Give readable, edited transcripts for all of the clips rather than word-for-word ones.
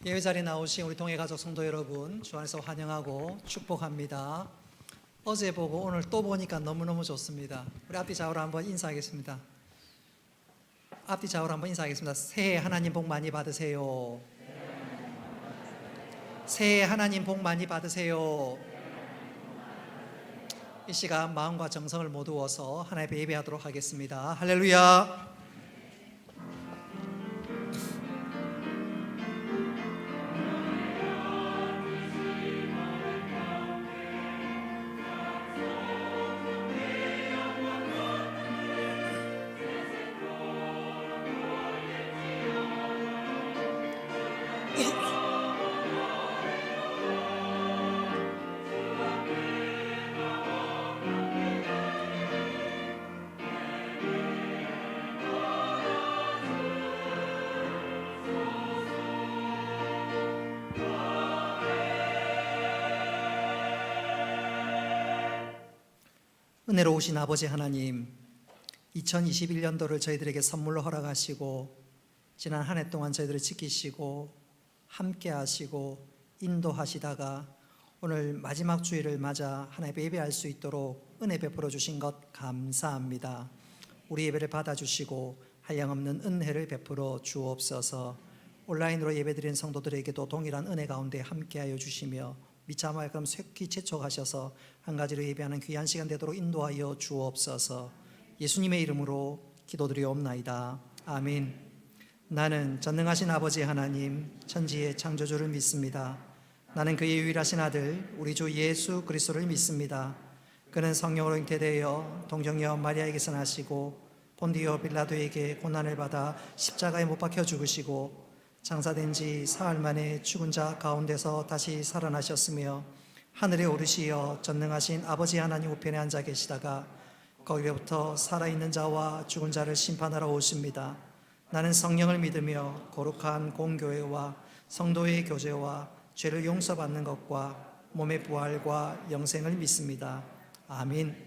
예배 자리에 나오신 우리 동해가족 성도 여러분, 주 안에서 환영하고 축복합니다. 어제 보고 오늘 또 보니까 너무너무 좋습니다. 우리 앞뒤 좌우로 한번 인사하겠습니다. 앞뒤 좌우로 한번 인사하겠습니다. 새해 하나님 복 많이 받으세요. 새해 하나님 복 많이 받으세요. 이 시간 마음과 정성을 모두어서 하나님 앞에 예배하도록 하겠습니다. 할렐루야. 은혜로우신 아버지 하나님, 2021년도를 저희들에게 선물로 허락하시고 지난 한 해 동안 저희들을 지키시고 함께 하시고 인도하시다가 오늘 마지막 주일을 맞아 하나님 예배할 수 있도록 은혜 베풀어 주신 것 감사합니다. 우리 예배를 받아주시고 한량없는 은혜를 베풀어 주옵소서. 온라인으로 예배드리는 성도들에게도 동일한 은혜 가운데 함께하여 주시며 미참하여 그럼 쇠기 재촉하셔서 한 가지로 예배하는 귀한 시간 되도록 인도하여 주옵소서. 예수님의 이름으로 기도드리옵나이다. 아멘. 나는 전능하신 아버지 하나님 천지의 창조주를 믿습니다. 나는 그의 유일하신 아들 우리 주 예수 그리스도를 믿습니다. 그는 성령으로 잉태되어 동정녀 마리아에게서 나시고 본디오 빌라도에게 고난을 받아 십자가에 못 박혀 죽으시고 장사된 지 사흘 만에 죽은 자 가운데서 다시 살아나셨으며 하늘에 오르시어 전능하신 아버지 하나님 우편에 앉아 계시다가 거기로부터 살아있는 자와 죽은 자를 심판하러 오십니다. 나는 성령을 믿으며 거룩한 공교회와 성도의 교제와 죄를 용서받는 것과 몸의 부활과 영생을 믿습니다. 아멘.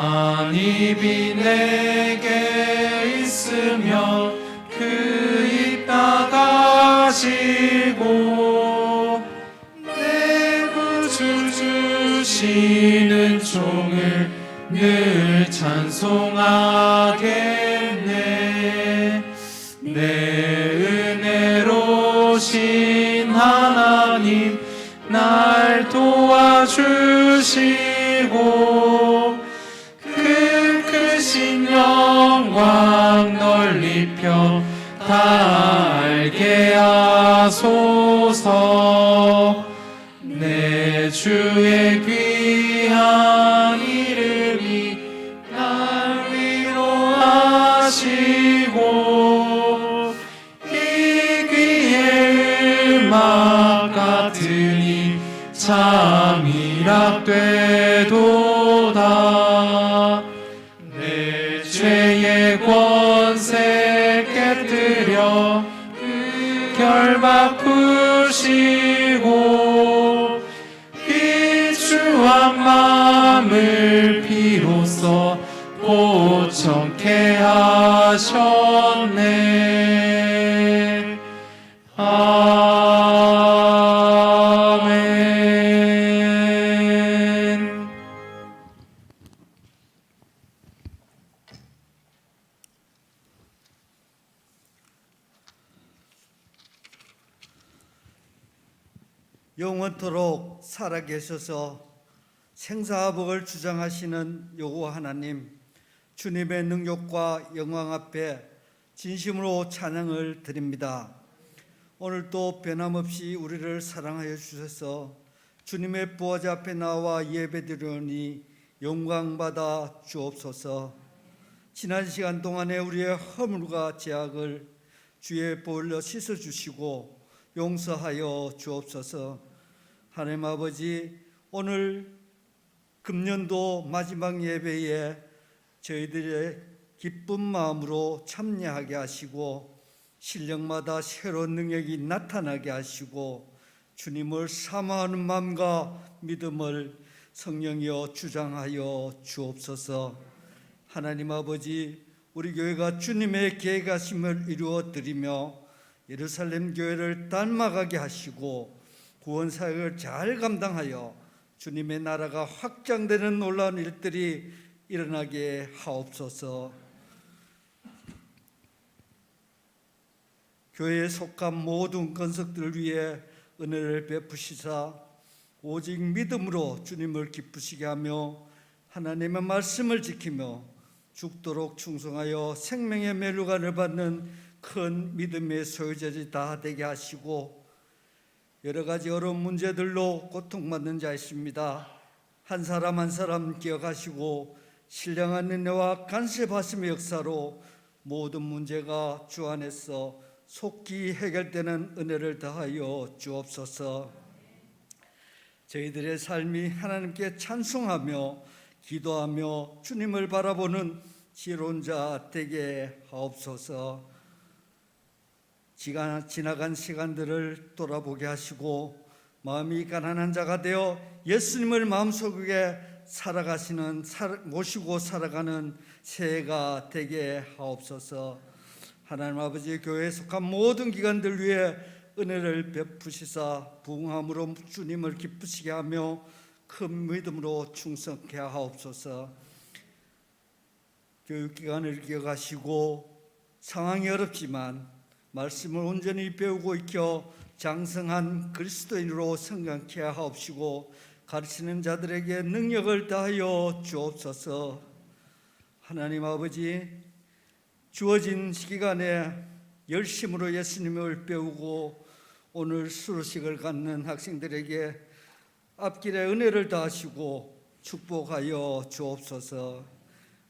만입이 내게 있으며 그 입 닫아시고 내 구주 주시는 종을 늘 찬송하겠네. 내 은혜로우신 하나님 날 도와주시고 크신 영광 널리 펴 다 알게 하소서. 내 주의 귀한 이름이 날 위로하시고 이 귀의 음악 같으니 참 희락되도다. 내 죄의 권세 깨뜨려 결박 푸시고 비추한 마음을 비로소 고청케 하셨네. 아멘. 영원토록 살아계셔서 생사복을 주장하시는 여호와 하나님, 주님의 능력과 영광 앞에 진심으로 찬양을 드립니다. 오늘도 변함없이 우리를 사랑하여 주셔서 주님의 보좌 앞에 나와 예배드리니 영광받아 주옵소서. 지난 시간 동안에 우리의 허물과 죄악을 주의 보혈로 씻어주시고 용서하여 주옵소서. 하나님 아버지, 오늘 금년도 마지막 예배에 저희들의 기쁜 마음으로 참여하게 하시고 실력마다 새로운 능력이 나타나게 하시고 주님을 사모하는 마음과 믿음을 성령이여 주장하여 주옵소서. 하나님 아버지, 우리 교회가 주님의 계획하심을 이루어 드리며 예루살렘 교회를 닮아가게 하시고 구원 사역을 잘 감당하여 주님의 나라가 확장되는 놀라운 일들이 일어나게 하옵소서. 교회에 속한 모든 건석들을 위해 은혜를 베푸시사 오직 믿음으로 주님을 기쁘시게 하며 하나님의 말씀을 지키며 죽도록 충성하여 생명의 멸류관을 받는 큰 믿음의 소유자들이 다 되게 하시고, 여러 가지 어려운 문제들로 고통받는 자 있습니다. 한 사람 한 사람 기억하시고 신령한 은혜와 간섭하심의 역사로 모든 문제가 주 안에서 속히 해결되는 은혜를 더하여 주옵소서. 저희들의 삶이 하나님께 찬송하며 기도하며 주님을 바라보는 지혜로운 자 되게 하옵소서. 지나간 시간들을 돌아보게 하시고 마음이 가난한 자가 되어 예수님을 마음속에 모시고 살아가는 새해가 되게 하옵소서. 하나님 아버지, 교회에 속한 모든 기관들 위해 은혜를 베푸시사 부흥함으로 주님을 기쁘시게 하며 큰 믿음으로 충성케 하옵소서. 교육기관을 기억하시고 상황이 어렵지만 말씀을 온전히 배우고 익혀 장성한 그리스도인으로 성장케 하옵시고 가르치는 자들에게 능력을 다하여 주옵소서. 하나님 아버지, 주어진 시간에 열심으로 예수님을 배우고 오늘 수료식을 갖는 학생들에게 앞길에 은혜를 다하시고 축복하여 주옵소서.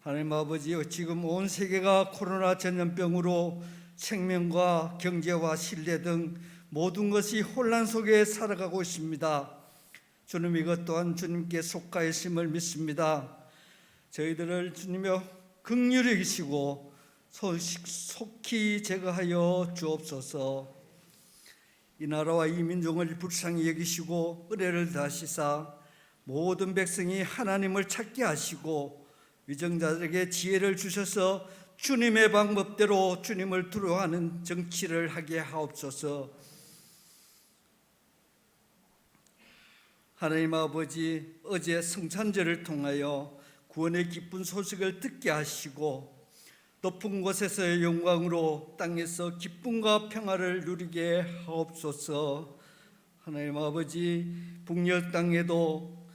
하나님 아버지, 지금 온 세계가 코로나 전염병으로 생명과 경제와 신뢰 등 모든 것이 혼란 속에 살아가고 있습니다. 주님, 이것 또한 주님께 속하여 있음을 믿습니다. 저희들을 주님의 긍휼히 여기시고 속히 제거하여 주옵소서. 이 나라와 이 민족을 불쌍히 여기시고 은혜를 다하시사 모든 백성이 하나님을 찾게 하시고 위정자들에게 지혜를 주셔서 주님의 방법대로 주님을 두려워하는 정치를 하게 하옵소서. 하나님 아버지, 어제 성찬절을 통하여 구원의 기쁜 소식을 듣게 하시고 높은 곳에서의 영광으로 땅에서 기쁨과 평화를 누리게 하옵소서. 하나님 아버지, 북녘 땅에도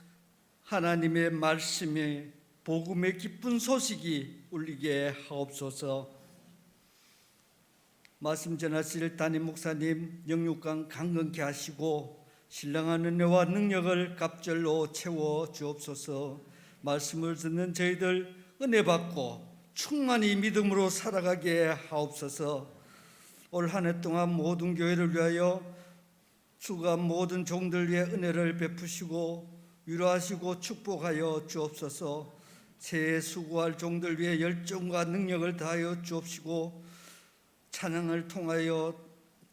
하나님의 말씀이 복음의 기쁜 소식이 울리게 하옵소서. 말씀 전하실 담임 목사님 영육간 강건케 하시고 신령한 은혜와 능력을 갑절로 채워 주옵소서. 말씀을 듣는 저희들 은혜 받고 충만히 믿음으로 살아가게 하옵소서. 올 한 해 동안 모든 교회를 위하여 수고한 모든 종들 위해 은혜를 베푸시고 위로하시고 축복하여 주옵소서. 새해 수고할 종들 위해 열정과 능력을 다하여 주옵시고 찬양을 통하여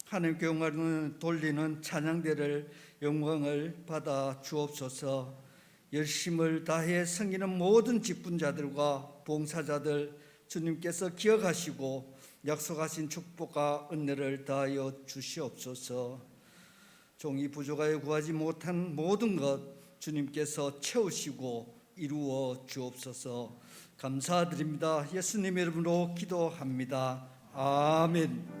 하나님께 영광을 돌리는 찬양대를 영광을 받아 주옵소서. 열심을 다해 섬기는 모든 직분자들과 봉사자들 주님께서 기억하시고 약속하신 축복과 은혜를 다하여 주시옵소서. 종이 부족하여 구하지 못한 모든 것 주님께서 채우시고 이루어 주옵소서. 감사드립니다. 예수님의 이름으로 기도합니다. 아멘.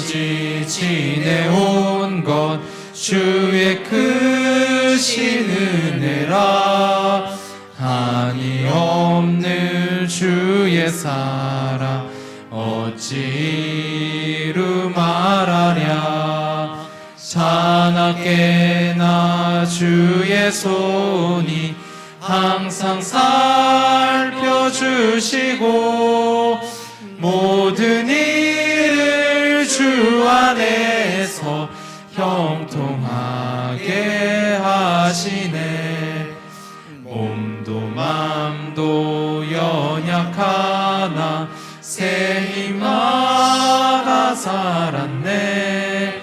오직 지내온 것 주의 크신 은혜라. 한이 없는 주의 사랑 어찌 이루 말하랴. 자나깨나 주의 손이 항상 살펴주시고 모든 일을 주 안에서 형통하게 하시네. 몸도 맘도 연약하나 새 힘마다 살았네.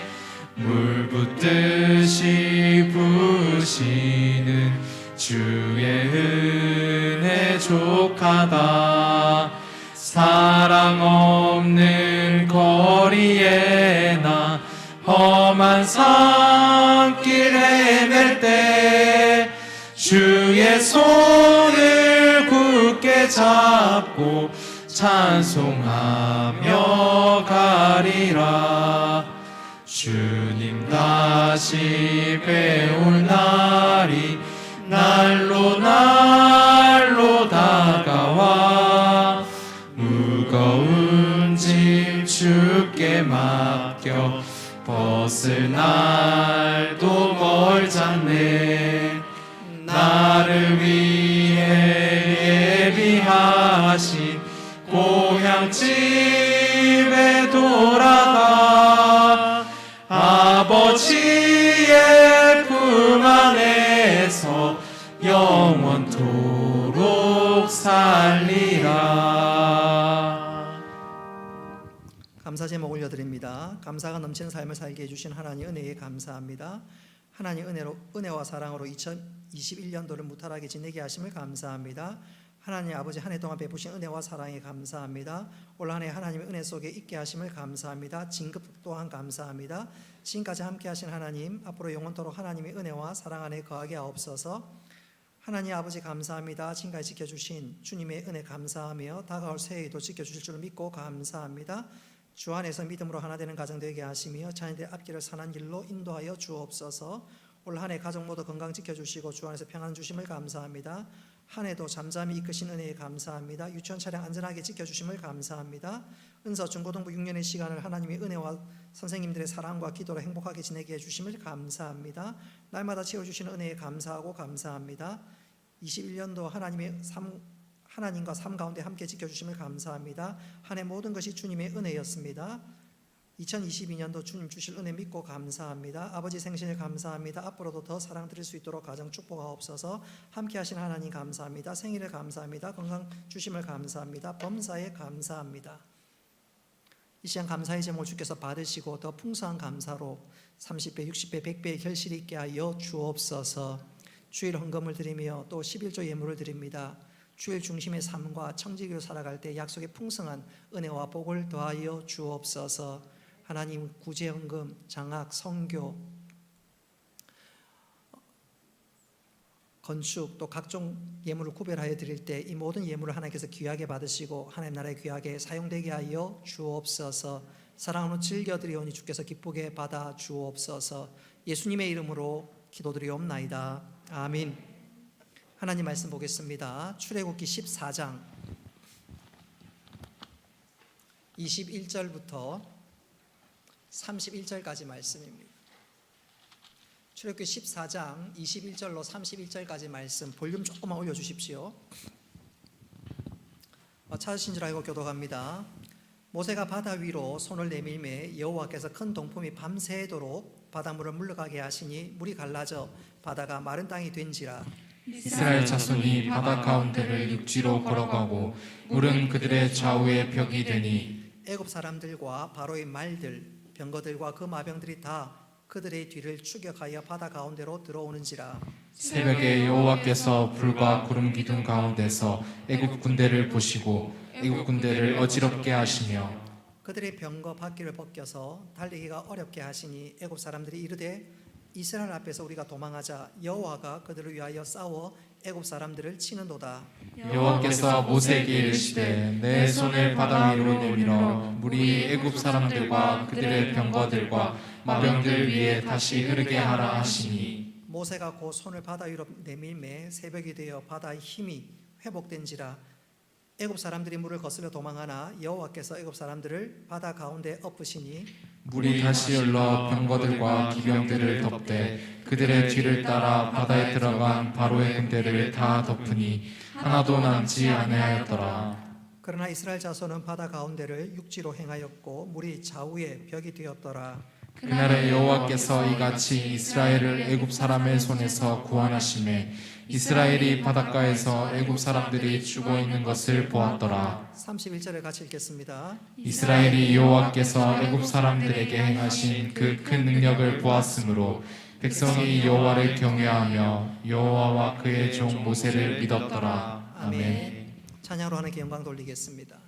물 붓듯이 부으시는 주의 은혜 족하다. 사랑 없는 거리에 나 험한 산길 헤맬 때 주의 손을 굳게 잡고 찬송하며 가리라. 주님 다시 배울 날이 날로 다가와 무거운 짐 주께 맡겨 벗을 날도 멀잖네. 나를 위해 예비하신 고향집에 돌아가 아버지의 품 안에서 영원토록 살리라. 감사 제목 올려드립니다. 감사가 넘치는 삶을 살게 해주신 하나님 은혜에 감사합니다. 하나님 은혜와 사랑으로 2021년도를 무탈하게 지내게 하심을 감사합니다. 하나님 아버지 한 해 동안 베푸신 은혜와 사랑에 감사합니다. 올 한 해 하나님의 은혜 속에 있게 하심을 감사합니다. 진급 또한 감사합니다. 지금까지 함께 하신 하나님, 앞으로 영원토록 하나님의 은혜와 사랑 안에 거하게 하옵소서. 하나님 아버지 감사합니다. 지금까지 지켜주신 주님의 은혜 감사하며 다가올 새해에도 지켜주실 줄 믿고 감사합니다. 주 안에서 믿음으로 하나 되는 가정 되게 하시며 자녀들의 앞길을 선한 길로 인도하여 주옵소서. 올 한 해 가족 모두 건강 지켜주시고 주 안에서 평안 주심을 감사합니다. 한 해도 잠잠히 이끄신 은혜에 감사합니다. 유치원 차량 안전하게 지켜주심을 감사합니다. 은서 중고등부 6년의 시간을 하나님의 은혜와 선생님들의 사랑과 기도로 행복하게 지내게 해주심을 감사합니다. 날마다 채워주시는 은혜에 감사하고 감사합니다. 21년도 하나님과 삶 가운데 함께 지켜주심을 감사합니다. 한 해 모든 것이 주님의 은혜였습니다. 2022년도 주님 주실 은혜 믿고 감사합니다. 아버지 생신을 감사합니다. 앞으로도 더 사랑 드릴 수 있도록 가정 축복하옵소서. 함께 하신 하나님 감사합니다. 생일을 감사합니다. 건강 주심을 감사합니다. 범사에 감사합니다. 이 시간 감사의 제목을 주께서 받으시고 더 풍성한 감사로 30배, 60배, 100배의 결실이 있게 하여 주옵소서. 주일 헌금을 드리며 또 11조 예물을 드립니다. 주일 중심의 삶과 청지기로 살아갈 때 약속의 풍성한 은혜와 복을 더하여 주옵소서. 하나님 구제헌금, 장학, 선교, 건축 또 각종 예물을 구별하여 드릴 때 이 모든 예물을 하나님께서 귀하게 받으시고 하나님 나라에 귀하게 사용되게 하여 주옵소서. 사랑으로 즐겨드리오니 주께서 기쁘게 받아 주옵소서. 예수님의 이름으로 기도드리옵나이다. 아멘. 하나님 말씀 보겠습니다. 출애굽기 14장 21절부터 31절까지 말씀입니다. 출애굽기 14장 21절로 31절까지 말씀 볼륨 조금만 올려주십시오. 찾으신 줄 알고 교독합니다. 모세가 바다 위로 손을 내밀매 여호와께서 큰 동품이 밤새도록 바닷물을 물러가게 하시니 물이 갈라져 바다가 마른 땅이 된지라. 이스라엘 자손이 바다 가운데를 육지로 걸어가고 물은 그들의 좌우에 벽이 되니 애굽 사람들과 바로의 말들 병거들과 그 마병들이 다 그들의 뒤를 추격하여 바다 가운데로 들어오는지라. 새벽에 여호와께서 불과 구름 기둥 가운데서 애굽 군대를 보시고 애굽 군대를 어지럽게 하시며 그들의 병거 바퀴를 벗겨서 달리기가 어렵게 하시니 애굽 사람들이 이르되 이스라엘 앞에서 우리가 도망하자 여호와가 그들을 위하여 싸워 애굽 사람들을 치는도다. 여호와께서 모세에게 이르시되 내 손을 바다 위로 내밀어 물이 애굽 사람들과 그들의 병거들과 마병들 위에 다시 흐르게 하라 하시니 모세가 곧 손을 바다 위로 내밀매 새벽이 되어 바다의 힘이 회복된지라. 애굽 사람들이 물을 거슬러 도망하나 여호와께서 애굽 사람들을 바다 가운데 엎으시니 물이 다시 흘러 병거들과 기병들을 덮되 그들의 뒤를 따라 바다에 들어간 바로의 군대를 다 덮으니 하나도 남지 아니하였더라. 그러나 이스라엘 자손은 바다 가운데를 육지로 행하였고 물이 좌우에 벽이 되었더라. 그날에 여호와께서 이같이 이스라엘을 애굽 사람의 손에서 구원하시매 이스라엘이 바닷가에서 애굽 사람들이 죽어 있는 것을 보았더라. 31절을 같이 읽겠습니다. 이스라엘이 여호와께서 애굽 사람들에게 행하신 그 큰 능력을 보았으므로 백성이 여호와를 경외하며 여호와와 그의 종 모세를 믿었더라. 아멘. 찬양으로 하나님께 영광 돌리겠습니다.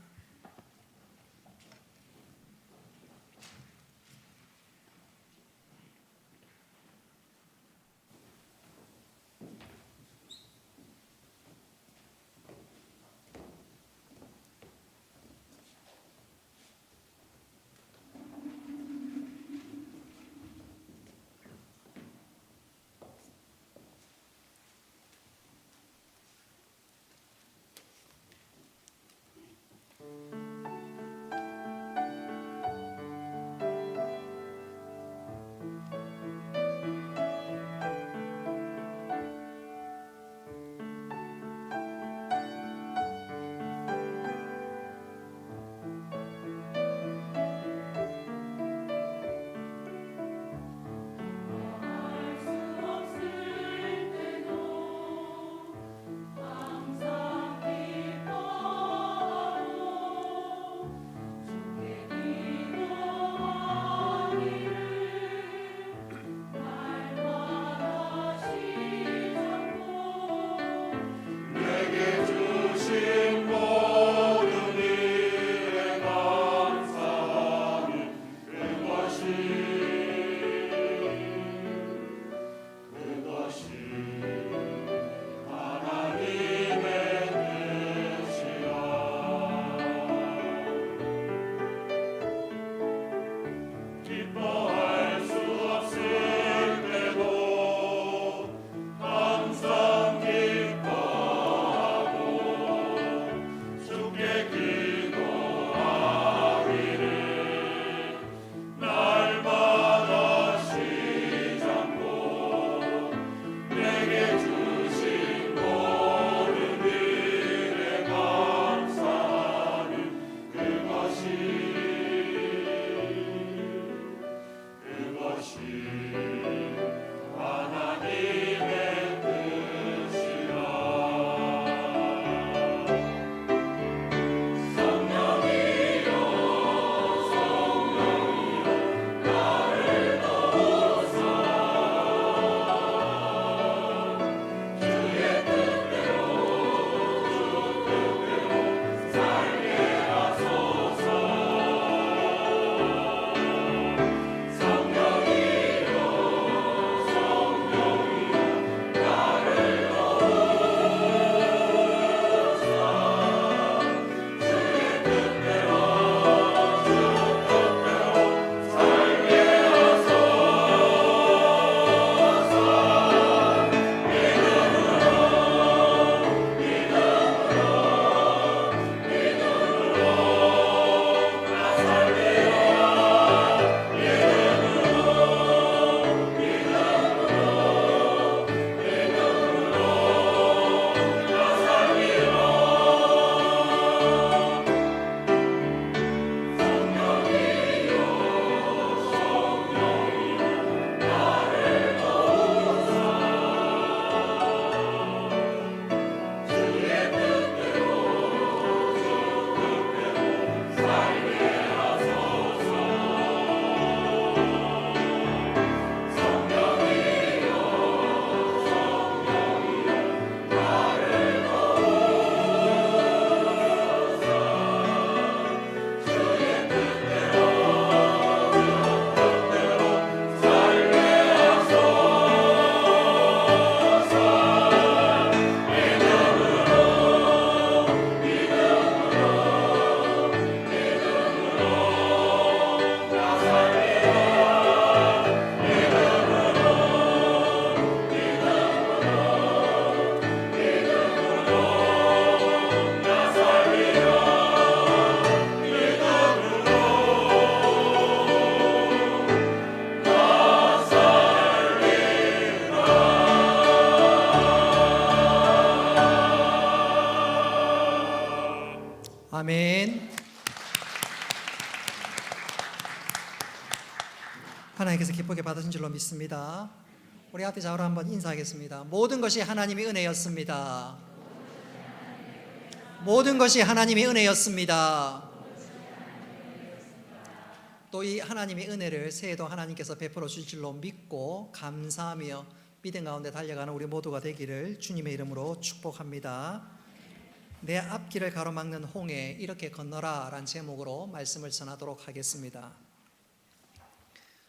하나님께서 기쁘게 받으신 줄로 믿습니다. 우리 앞에 좌우로 한번 인사하겠습니다. 모든 것이 하나님의 은혜였습니다. 모든 것이 하나님의 은혜였습니다. 또 이 하나님의 은혜를 새해도 하나님께서 베풀어 주실 줄로 믿고 감사하며 믿음 가운데 달려가는 우리 모두가 되기를 주님의 이름으로 축복합니다. 내 앞길을 가로막는 홍해 이렇게 건너라 라는 제목으로 말씀을 전하도록 하겠습니다.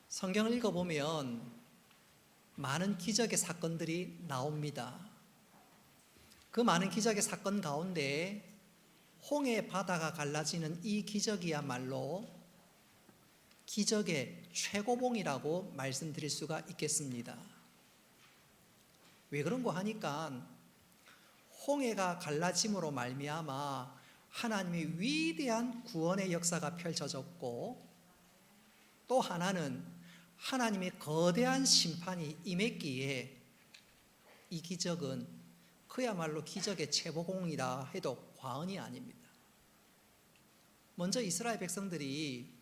성경을 읽어보면 많은 기적의 사건들이 나옵니다. 그 많은 기적의 사건 가운데 홍해 바다가 갈라지는 이 기적이야말로 기적의 최고봉이라고 말씀드릴 수가 있겠습니다. 왜 그런고 하니까 홍해가 갈라짐으로 말미암아 하나님의 위대한 구원의 역사가 펼쳐졌고, 또 하나는 하나님의 거대한 심판이 임했기에 이 기적은 그야말로 기적의 최고봉이라 해도 과언이 아닙니다. 먼저 이스라엘 백성들이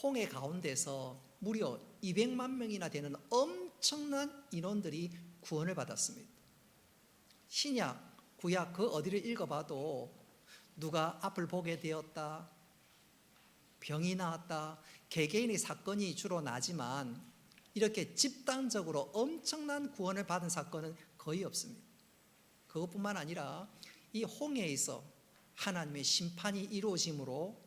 홍해 가운데서 무려 200만 명이나 되는 엄청난 인원들이 구원을 받았습니다. 신약, 구약 그 어디를 읽어봐도 누가 앞을 보게 되었다, 병이 나았다, 개개인의 사건이 주로 나지만 이렇게 집단적으로 엄청난 구원을 받은 사건은 거의 없습니다. 그것뿐만 아니라 이 홍해에서 하나님의 심판이 이루어짐으로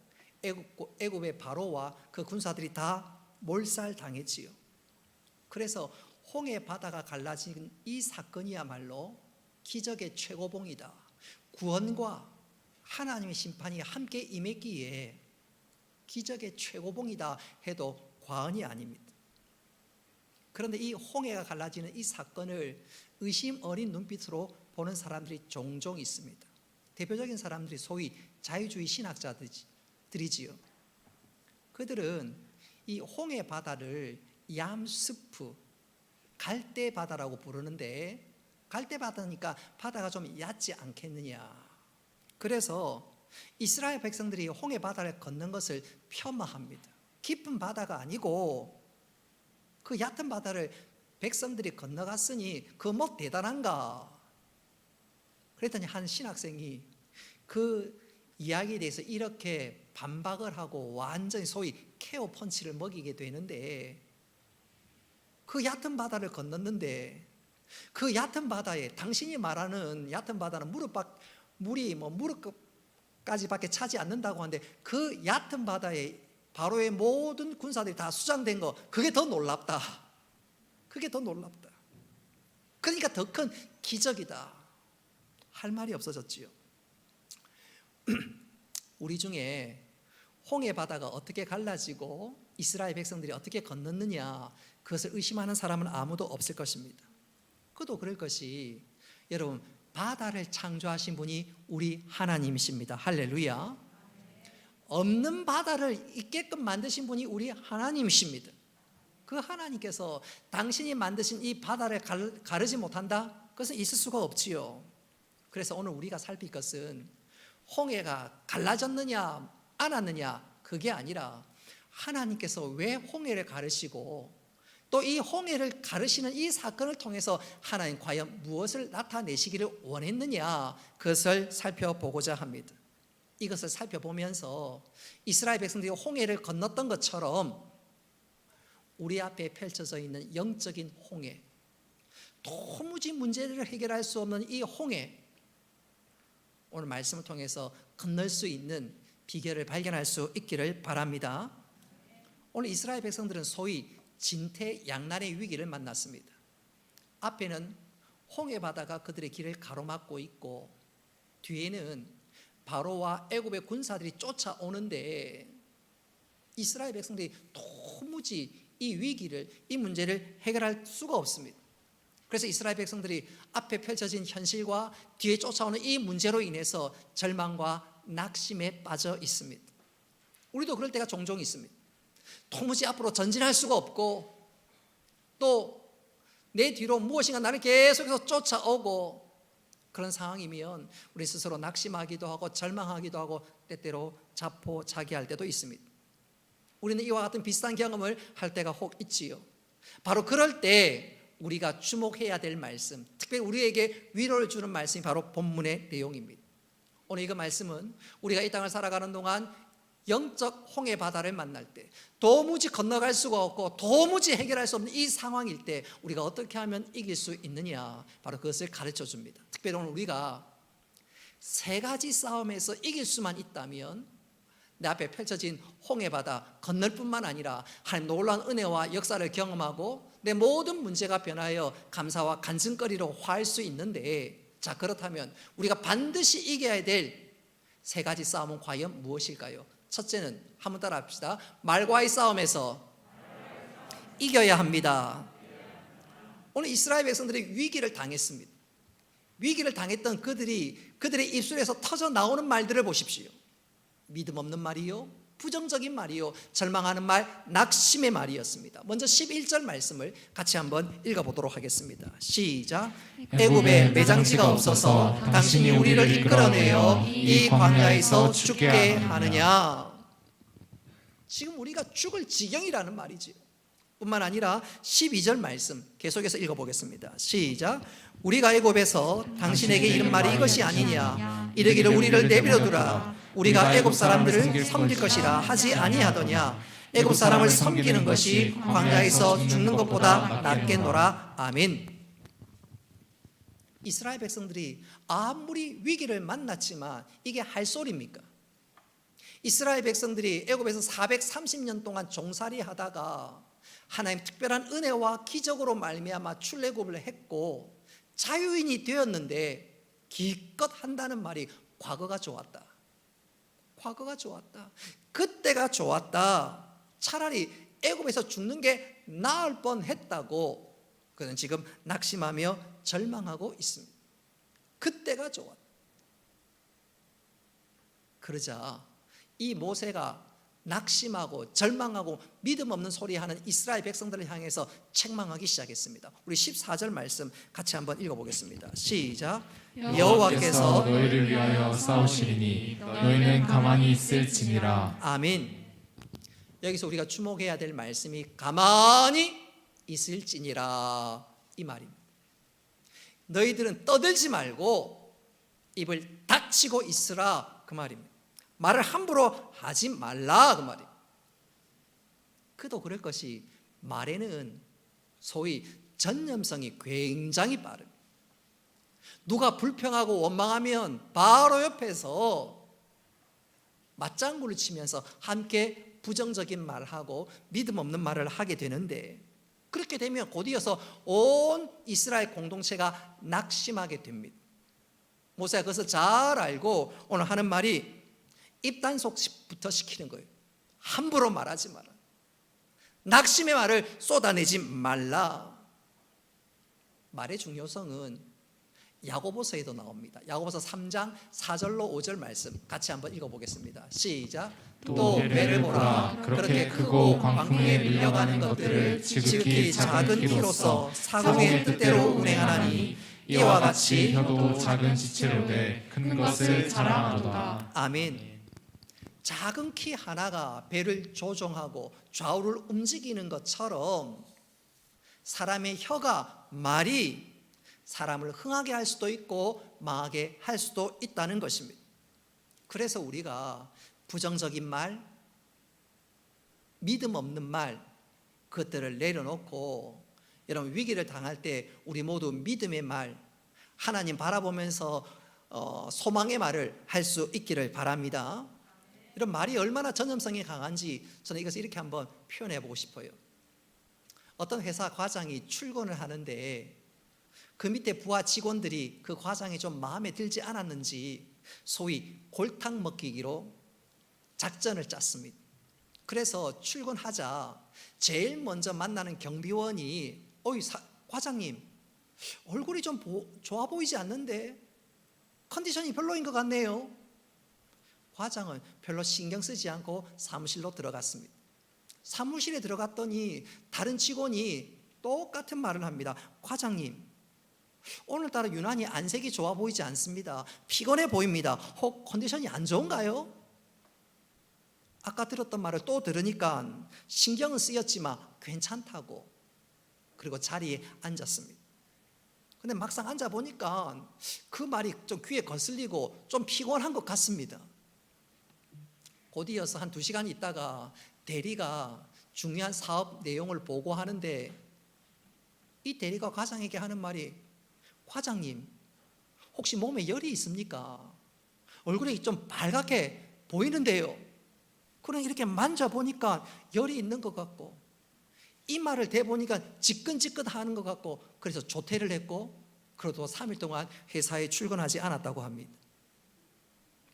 애굽의 바로와 그 군사들이 다 몰살당했지요. 그래서 홍해 바다가 갈라진 이 사건이야말로 기적의 최고봉이다. 구원과 하나님의 심판이 함께 임했기에 기적의 최고봉이다 해도 과언이 아닙니다. 그런데 이 홍해가 갈라지는 이 사건을 의심 어린 눈빛으로 보는 사람들이 종종 있습니다. 대표적인 사람들이 소위 자유주의 신학자들이지요. 그들은 이 홍해 바다를 얌스프, 갈대 바다라고 부르는데, 갈대 바다니까 바다가 좀 얕지 않겠느냐. 그래서 이스라엘 백성들이 홍해 바다를 걷는 것을 폄하합니다. 깊은 바다가 아니고 그 얕은 바다를 백성들이 건너갔으니 그 뭐 대단한가. 그랬더니 한 신학생이 그 이야기에 대해서 이렇게 반박을 하고 완전히 소위 KO 펀치를 먹이게 되는데, 그 얕은 바다를 건넜는데 그 얕은 바다에, 당신이 말하는 얕은 바다는 물이 무릎까지밖에 차지 않는다고 하는데 그 얕은 바다에 바로의 모든 군사들이 다 수장된 거, 그게 더 놀랍다. 그게 더 놀랍다. 그러니까 더 큰 기적이다. 할 말이 없어졌지요. 우리 중에 홍해 바다가 어떻게 갈라지고 이스라엘 백성들이 어떻게 건넜느냐, 그것을 의심하는 사람은 아무도 없을 것입니다. 그도 그럴 것이, 여러분, 바다를 창조하신 분이 우리 하나님이십니다. 할렐루야. 없는 바다를 있게끔 만드신 분이 우리 하나님이십니다. 그 하나님께서 당신이 만드신 이 바다를 가르지 못한다? 그것은 있을 수가 없지요. 그래서 오늘 우리가 살필 것은 홍해가 갈라졌느냐 안 왔느냐, 그게 아니라 하나님께서 왜 홍해를 가르시고 또 이 홍해를 가르시는 이 사건을 통해서 하나님 과연 무엇을 나타내시기를 원했느냐, 그것을 살펴보고자 합니다. 이것을 살펴보면서 이스라엘 백성들이 홍해를 건넜던 것처럼 우리 앞에 펼쳐져 있는 영적인 홍해, 도무지 문제를 해결할 수 없는 이 홍해, 오늘 말씀을 통해서 건널 수 있는 비결을 발견할 수 있기를 바랍니다. 오늘 이스라엘 백성들은 소위 진퇴양난의 위기를 만났습니다. 앞에는 홍해 바다가 그들의 길을 가로막고 있고, 뒤에는 바로와 애굽의 군사들이 쫓아오는데 이스라엘 백성들이 도무지 이 위기를, 이 문제를 해결할 수가 없습니다. 그래서 이스라엘 백성들이 앞에 펼쳐진 현실과 뒤에 쫓아오는 이 문제로 인해서 절망과 낙심에 빠져 있습니다. 우리도 그럴 때가 종종 있습니다. 도무지 앞으로 전진할 수가 없고, 또 내 뒤로 무엇인가 나를 계속해서 쫓아오고, 그런 상황이면 우리 스스로 낙심하기도 하고 절망하기도 하고 때때로 자포자기할 때도 있습니다. 우리는 이와 같은 비슷한 경험을 할 때가 혹 있지요. 바로 그럴 때 우리가 주목해야 될 말씀, 특별히 우리에게 위로를 주는 말씀이 바로 본문의 내용입니다. 오늘 이 말씀은 우리가 이 땅을 살아가는 동안 영적 홍해 바다를 만날 때, 도무지 건너갈 수가 없고 도무지 해결할 수 없는 이 상황일 때 우리가 어떻게 하면 이길 수 있느냐, 바로 그것을 가르쳐 줍니다. 특별히 오늘 우리가 세 가지 싸움에서 이길 수만 있다면 내 앞에 펼쳐진 홍해 바다 건널 뿐만 아니라 하나님 놀라운 은혜와 역사를 경험하고 내 모든 문제가 변하여 감사와 간증거리로 화할 수 있는데, 자, 그렇다면 우리가 반드시 이겨야 될 세 가지 싸움은 과연 무엇일까요? 첫째는 한번 따라 합시다. 말과의 싸움에서 이겨야 합니다. 오늘 이스라엘 백성들이 위기를 당했습니다. 위기를 당했던 그들의 입술에서 터져 나오는 말들을 보십시오. 믿음 없는 말이요, 부정적인 말이요, 절망하는 말, 낙심의 말이었습니다. 먼저 11절 말씀을 같이 한번 읽어보도록 하겠습니다. 시작. 애굽에 매장지가 없어서 당신이 우리를 이끌어내어 이 광야에서 죽게 하느냐. 지금 우리가 죽을 지경이라는 말이지요. 뿐만 아니라 12절 말씀 계속해서 읽어보겠습니다. 시작. 우리가 애굽에서 당신에게 이른 말이 이것이 아니냐, 이르기를 우리를 내버려두라, 우리가 애굽 사람들을 섬길 것이라 하지 아니하더냐. 애굽 사람을 섬기는 것이 광야에서 죽는 것보다 낫겠노라. 아멘. 이스라엘 백성들이 아무리 위기를 만났지만 이게 할 소리입니까? 이스라엘 백성들이 애굽에서 430년 동안 종살이 하다가 하나님 특별한 은혜와 기적으로 말미암아 출애굽을 했고 자유인이 되었는데 기껏 한다는 말이 과거가 좋았다, 과거가 좋았다, 그때가 좋았다, 차라리 애굽에서 죽는 게 나을 뻔했다고 그는 지금 낙심하며 절망하고 있습니다. 그때가 좋았다. 그러자 이 모세가 낙심하고 절망하고 믿음 없는 소리하는 이스라엘 백성들을 향해서 책망하기 시작했습니다. 우리 14절 말씀 같이 한번 읽어보겠습니다. 시작. 여호와께서 너희를 위하여 싸우시리니 너희는 가만히 있을지니라. 아멘. 여기서 우리가 주목해야 될 말씀이 가만히 있을지니라 이 말입니다. 너희들은 떠들지 말고 입을 닥치고 있으라 그 말입니다. 말을 함부로 하지 말라 그 말이에요. 그도 그럴 것이 말에는 소위 전념성이 굉장히 빠릅니다. 누가 불평하고 원망하면 바로 옆에서 맞장구를 치면서 함께 부정적인 말하고 믿음 없는 말을 하게 되는데, 그렇게 되면 곧이어서 온 이스라엘 공동체가 낙심하게 됩니다. 모세가 그것을 잘 알고 오늘 하는 말이 입단속부터 시키는 거예요. 함부로 말하지 마라, 낙심의 말을 쏟아내지 말라. 말의 중요성은 야고보서에도 나옵니다. 야고보서 3장 4절로 5절 말씀 같이 한번 읽어보겠습니다. 시작. 또 배를 보라, 그렇게 크고 광풍에 밀려가는 것들을 지극히 작은 키로서 사공의 뜻대로 운행하나니 이와 같이 혀도 작은 지체로 돼 큰 것을 자랑하도다. 아멘. 작은 키 하나가 배를 조종하고 좌우를 움직이는 것처럼 사람의 혀가, 말이 사람을 흥하게 할 수도 있고 망하게 할 수도 있다는 것입니다. 그래서 우리가 부정적인 말, 믿음 없는 말, 그것들을 내려놓고 여러분 위기를 당할 때 우리 모두 믿음의 말, 하나님 바라보면서 소망의 말을 할 수 있기를 바랍니다. 이런 말이 얼마나 전념성이 강한지 저는 이것을 이렇게 한번 표현해 보고 싶어요. 어떤 회사 과장이 출근을 하는데 그 밑에 부하 직원들이 그 과장이 좀 마음에 들지 않았는지 소위 골탕 먹이기로 작전을 짰습니다. 그래서 출근하자 제일 먼저 만나는 경비원이 과장님 얼굴이 좀 좋아 보이지 않는데 컨디션이 별로인 것 같네요. 과장은 별로 신경 쓰지 않고 사무실로 들어갔습니다. 사무실에 들어갔더니 다른 직원이 똑같은 말을 합니다. 과장님, 오늘따라 유난히 안색이 좋아 보이지 않습니다. 피곤해 보입니다. 혹 컨디션이 안 좋은가요? 아까 들었던 말을 또 들으니까 신경은 쓰였지만 괜찮다고, 그리고 자리에 앉았습니다. 근데 막상 앉아보니까 그 말이 좀 귀에 거슬리고 좀 피곤한 것 같습니다. 곧 이어서 한 2시간 있다가 대리가 중요한 사업 내용을 보고하는데, 이 대리가 과장에게 하는 말이, 과장님 혹시 몸에 열이 있습니까? 얼굴이 좀 빨갛게 보이는데요. 그럼 이렇게 만져보니까 열이 있는 것 같고, 이 말을 대보니까 지끈지끈하는 것 같고, 그래서 조퇴를 했고, 그래도 3일 동안 회사에 출근하지 않았다고 합니다.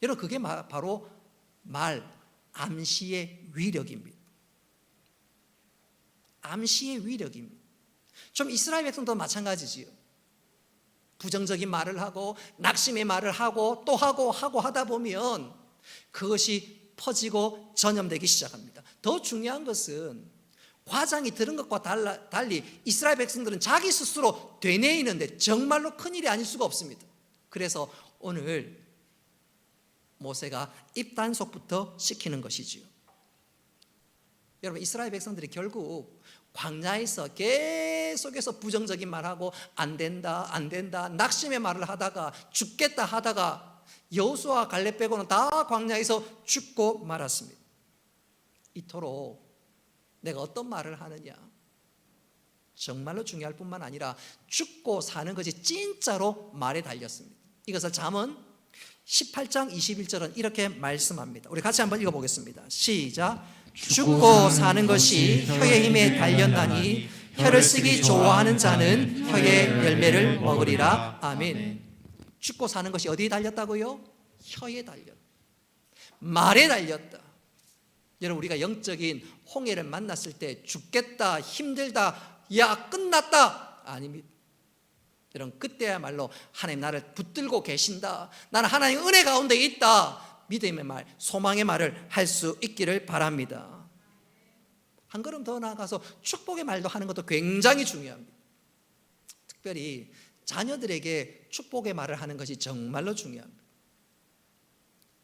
여러분, 그게 바로 암시의 위력입니다. 암시의 위력입니다. 좀 이스라엘 백성도 마찬가지지요. 부정적인 말을 하고 낙심의 말을 하고 또 하고 하다 보면 그것이 퍼지고 전염되기 시작합니다. 더 중요한 것은 과장이 들은 것과 달리 이스라엘 백성들은 자기 스스로 되뇌이는데 정말로 큰일이 아닐 수가 없습니다. 그래서 오늘 모세가 입단속부터 시키는 것이지요. 여러분, 이스라엘 백성들이 결국 광야에서 계속해서 부정적인 말하고 안 된다 낙심의 말을 하다가 죽겠다 하다가 여호수아와 갈렙 빼고는 다 광야에서 죽고 말았습니다. 이토록 내가 어떤 말을 하느냐 정말로 중요할 뿐만 아니라 죽고 사는 것이 진짜로 말에 달렸습니다. 이것을 잠언 18장 21절은 이렇게 말씀합니다. 우리 같이 한번 읽어보겠습니다. 시작. 죽고 사는 것이 혀의 힘에 달렸나니 혀를 쓰기 좋아하는 자는 혀의 열매를 먹으리라. 아멘. 죽고 사는 것이 어디에 달렸다고요? 혀에 달렸다. 말에 달렸다. 여러분, 우리가 영적인 홍해를 만났을 때 죽겠다, 힘들다, 야 끝났다 아닙니다. 여러분, 그때야말로 하나님 나를 붙들고 계신다, 나는 하나님 은혜 가운데 있다, 믿음의 말, 소망의 말을 할 수 있기를 바랍니다. 한 걸음 더 나아가서 축복의 말도 하는 것도 굉장히 중요합니다. 특별히 자녀들에게 축복의 말을 하는 것이 정말로 중요합니다.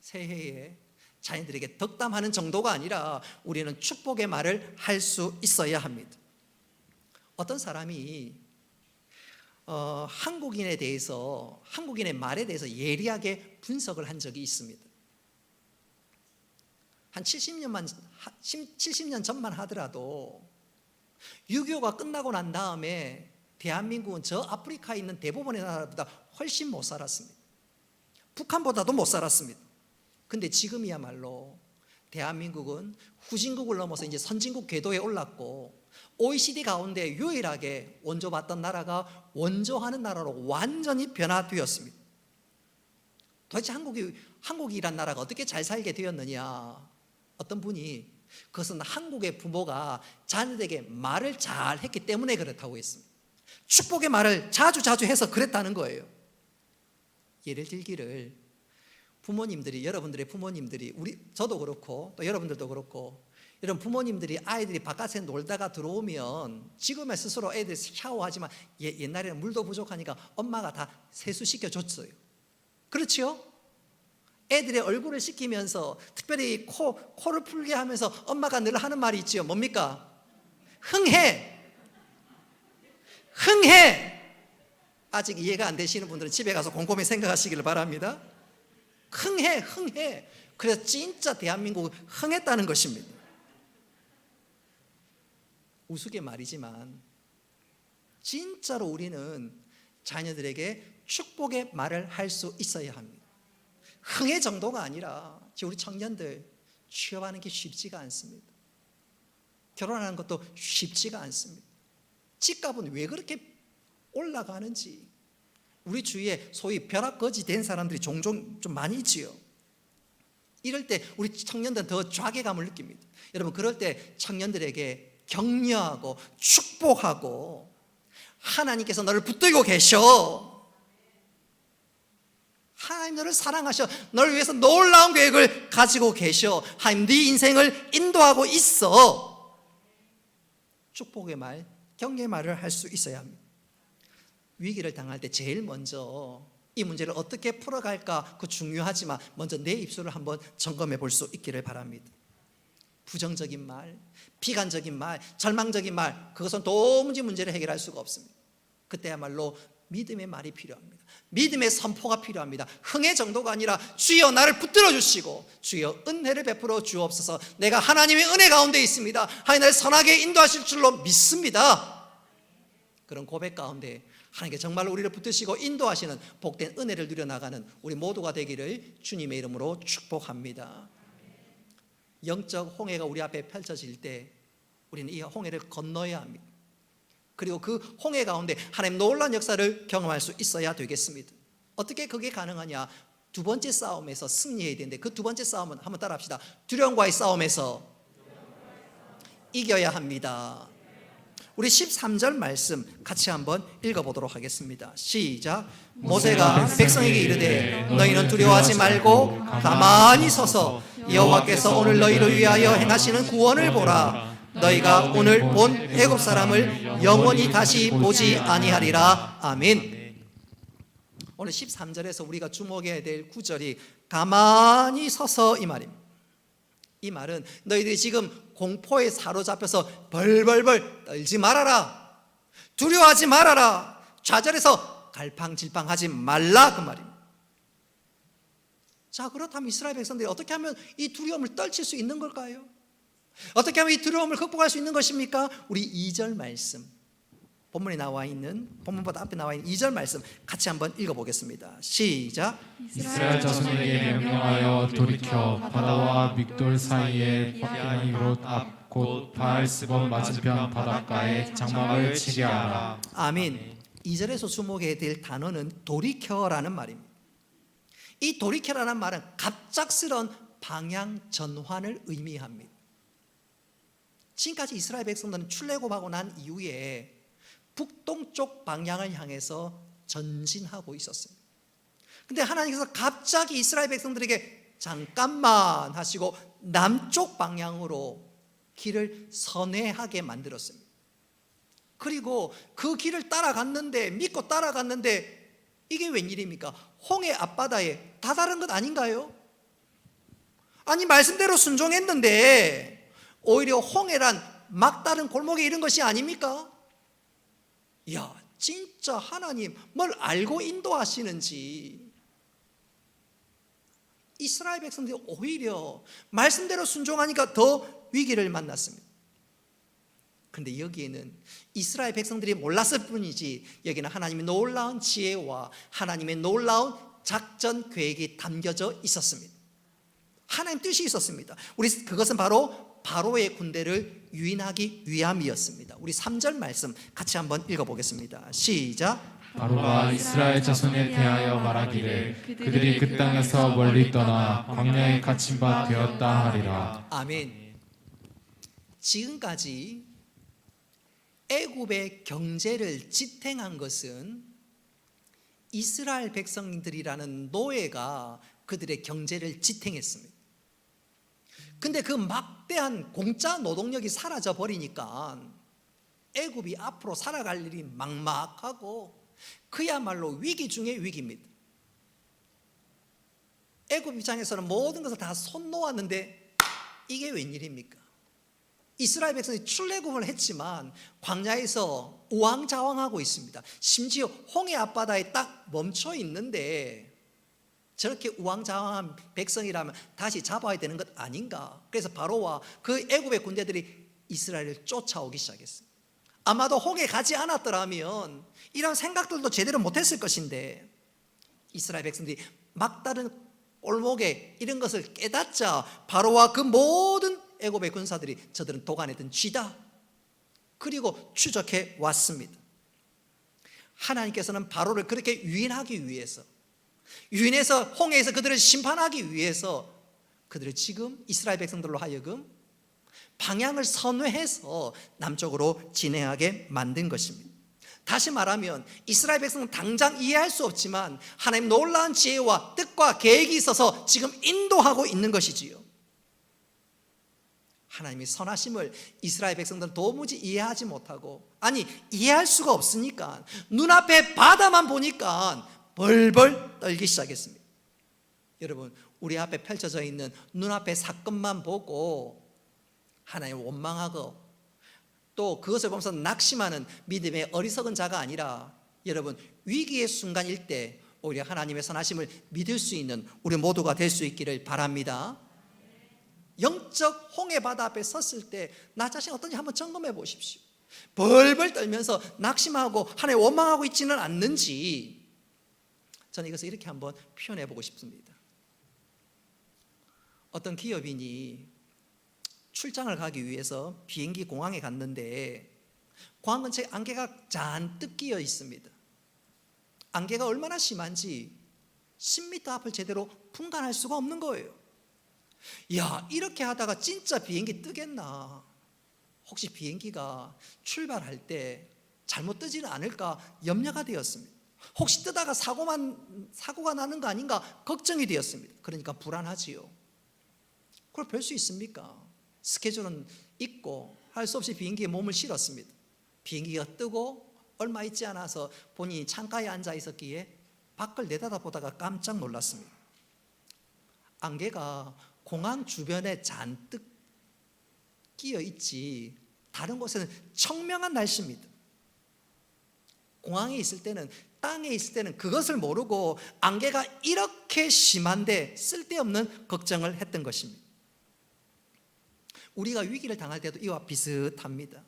새해에 자녀들에게 덕담하는 정도가 아니라 우리는 축복의 말을 할 수 있어야 합니다. 어떤 사람이 한국인의 말에 대해서 예리하게 분석을 한 적이 있습니다. 한 70년 전만 하더라도 6.25가 끝나고 난 다음에 대한민국은 저 아프리카에 있는 대부분의 나라보다 훨씬 못 살았습니다. 북한보다도 못 살았습니다. 근데 지금이야말로 대한민국은 후진국을 넘어서 이제 선진국 궤도에 올랐고, OECD 가운데 유일하게 원조받던 나라가 원조하는 나라로 완전히 변화되었습니다. 도대체 한국이란 나라가 어떻게 잘 살게 되었느냐? 어떤 분이 그것은 한국의 부모가 자녀들에게 말을 잘 했기 때문에 그렇다고 했습니다. 축복의 말을 자주 해서 그랬다는 거예요. 예를 들기를, 여러분들의 부모님들이, 저도 그렇고 또 여러분들도 그렇고, 이런 부모님들이 아이들이 바깥에 놀다가 들어오면 지금의 스스로 애들이 샤워하지만 옛날에는 물도 부족하니까 엄마가 다 세수시켜 줬어요. 그렇지요? 애들의 얼굴을 씻기면서 특별히 코를 풀게 하면서 엄마가 늘 하는 말이 있지요. 뭡니까? 흥해. 아직 이해가 안 되시는 분들은 집에 가서 곰곰이 생각하시기를 바랍니다. 흥해. 그래서 진짜 대한민국은 흥했다는 것입니다. 우스개 말이지만 진짜로 우리는 자녀들에게 축복의 말을 할 수 있어야 합니다. 흥의 정도가 아니라 우리 청년들 취업하는 게 쉽지가 않습니다. 결혼하는 것도 쉽지가 않습니다. 집값은 왜 그렇게 올라가는지 우리 주위에 소위 벼락거지 된 사람들이 종종 좀 많이 있지요. 이럴 때 우리 청년들은 더 좌괴감을 느낍니다. 여러분, 그럴 때 청년들에게 격려하고 축복하고, 하나님께서 너를 붙들고 계셔, 하나님 너를 사랑하셔, 너를 위해서 놀라운 계획을 가지고 계셔, 하나님 네 인생을 인도하고 있어, 축복의 말, 격려의 말을 할 수 있어야 합니다. 위기를 당할 때 제일 먼저 이 문제를 어떻게 풀어갈까, 그 중요하지만 먼저 내 입술을 한번 점검해 볼 수 있기를 바랍니다. 부정적인 말, 비관적인 말, 절망적인 말, 그것은 도무지 문제를 해결할 수가 없습니다. 그때야말로 믿음의 말이 필요합니다. 믿음의 선포가 필요합니다. 흥의 정도가 아니라 주여 나를 붙들어 주시고 주여 은혜를 베풀어 주옵소서. 내가 하나님의 은혜 가운데 있습니다. 하나님 나를 선하게 인도하실 줄로 믿습니다. 그런 고백 가운데 하나님께 정말로 우리를 붙드시고 인도하시는 복된 은혜를 누려나가는 우리 모두가 되기를 주님의 이름으로 축복합니다. 영적 홍해가 우리 앞에 펼쳐질 때 우리는 이 홍해를 건너야 합니다. 그리고 그 홍해 가운데 하나님 놀라운 역사를 경험할 수 있어야 되겠습니다. 어떻게 그게 가능하냐? 두 번째 싸움에서 승리해야 되는데 그 두 번째 싸움은 한번 따라합시다. 두려움과의 싸움에서 이겨야 합니다. 우리 13절 말씀 같이 한번 읽어보도록 하겠습니다. 시작. 모세가 백성에게 이르되 너희는 두려워하지 말고 가만히 서서 여호와께서 오늘 너희를 위하여 행하시는 구원을 보라. 너희가 오늘 본 애굽 사람을 영원히 다시 보지 아니하리라. 아멘. 오늘 13절에서 우리가 주목해야 될 구절이 가만히 서서 이 말입니다. 이 말은 너희들이 지금 공포에 사로잡혀서 벌벌벌 떨지 말아라, 두려워하지 말아라, 좌절해서 갈팡질팡하지 말라, 그 말입니다. 자, 그렇다면 이스라엘 백성들이 어떻게 하면 이 두려움을 떨칠 수 있는 걸까요? 어떻게 하면 이 두려움을 극복할 수 있는 것입니까? 우리 2절 말씀, 본문에 나와 있는, 본문보다 앞에 나와 있는 2절 말씀 같이 한번 읽어보겠습니다. 시작. 이스라엘 자손에게 명령하여 돌이켜 바다와 믹돌 사이에 피하니롯 앞 곧 바알스본 맞은편 바닷가에 장막을 치게 하라. 아멘. 2절에서 주목해야 될 단어는 돌이켜라는 말입니다. 이 돌이켜라는 말은 갑작스런 방향 전환을 의미합니다. 지금까지 이스라엘 백성들은 출애굽하고 난 이후에 북동쪽 방향을 향해서 전진하고 있었습니다. 근데 하나님께서 갑자기 이스라엘 백성들에게 잠깐만 하시고 남쪽 방향으로 길을 선회하게 만들었습니다. 그리고 그 길을 따라갔는데, 믿고 따라갔는데 이게 웬일입니까? 홍해 앞바다에 다다른 것 아닌가요? 아니, 말씀대로 순종했는데 오히려 홍해란 막다른 골목에 이른 것이 아닙니까? 야, 진짜 하나님 뭘 알고 인도하시는지. 이스라엘 백성들이 오히려 말씀대로 순종하니까 더 위기를 만났습니다. 그런데 여기에는 이스라엘 백성들이 몰랐을 뿐이지 여기는 하나님의 놀라운 지혜와 하나님의 놀라운 작전 계획이 담겨져 있었습니다. 하나님 뜻이 있었습니다. 그것은 바로 바로의 군대를 유인하기 위함이었습니다. 우리 3절 말씀 같이 한번 읽어보겠습니다. 시작. 바로가 이스라엘 자손에 대하여 말하기를 그들이 그 땅에서 멀리 떠나 광야에 갇힌 바 되었다 하리라. 아멘. 지금까지 애굽의 경제를 지탱한 것은 이스라엘 백성들이라는 노예가 그들의 경제를 지탱했습니다. 근데 그 막대한 공짜 노동력이 사라져 버리니까 애굽이 앞으로 살아갈 일이 막막하고 그야말로 위기 중의 위기입니다. 애굽 입장에서는 모든 것을 다 손 놓았는데 이게 웬일입니까? 이스라엘 백성이 출애굽을 했지만 광야에서 우왕좌왕하고 있습니다. 심지어 홍해 앞바다에 딱 멈춰 있는데 저렇게 우왕좌왕한 백성이라면 다시 잡아야 되는 것 아닌가? 그래서 바로와 그 애굽의 군대들이 이스라엘을 쫓아오기 시작했어요. 아마도 홍해 가지 않았더라면 이런 생각들도 제대로 못했을 것인데 이스라엘 백성들이 막다른 골목에 이런 것을 깨닫자 바로와 그 모든 애굽의 군사들이 저들은 도가내든 쥐다, 그리고 추적해 왔습니다. 하나님께서는 바로를 그렇게 유인하기 위해서, 유인해서 홍해에서 그들을 심판하기 위해서 그들을 지금 이스라엘 백성들로 하여금 방향을 선회해서 남쪽으로 진행하게 만든 것입니다. 다시 말하면 이스라엘 백성은 당장 이해할 수 없지만 하나님 놀라운 지혜와 뜻과 계획이 있어서 지금 인도하고 있는 것이지요. 하나님의 선하심을 이스라엘 백성들은 도무지 이해하지 못하고, 아니 이해할 수가 없으니까 눈앞에 바다만 보니까 벌벌 떨기 시작했습니다. 여러분, 우리 앞에 펼쳐져 있는 눈앞의 사건만 보고 하나님을 원망하고 또 그것을 보면서 낙심하는 믿음의 어리석은 자가 아니라 여러분 위기의 순간일 때 오히려 하나님의 선하심을 믿을 수 있는 우리 모두가 될 수 있기를 바랍니다. 영적 홍해 바다 앞에 섰을 때 나 자신 어떤지 한번 점검해 보십시오. 벌벌 떨면서 낙심하고 하나님 원망하고 있지는 않는지 저는 이것을 이렇게 한번 표현해 보고 싶습니다. 어떤 기업인이 출장을 가기 위해서 비행기 공항에 갔는데 공항 근처에 안개가 잔뜩 끼어 있습니다. 안개가 얼마나 심한지 10m 앞을 제대로 분간할 수가 없는 거예요. 야, 이렇게 하다가 진짜 비행기 뜨겠나? 혹시 비행기가 출발할 때 잘못 뜨지는 않을까 염려가 되었습니다. 혹시 뜨다가 사고가 나는 거 아닌가 걱정이 되었습니다. 그러니까 불안하지요. 그걸 별 수 있습니까? 스케줄은 있고 할 수 없이 비행기에 몸을 실었습니다. 비행기가 뜨고 얼마 있지 않아서 본인이 창가에 앉아 있었기에 밖을 내다보다가 깜짝 놀랐습니다. 안개가 공항 주변에 잔뜩 끼어 있지 다른 곳에는 청명한 날씨입니다. 공항에 있을 때는 땅에 있을 때는 그것을 모르고 안개가 이렇게 심한데 쓸데없는 걱정을 했던 것입니다. 우리가 위기를 당할 때도 이와 비슷합니다.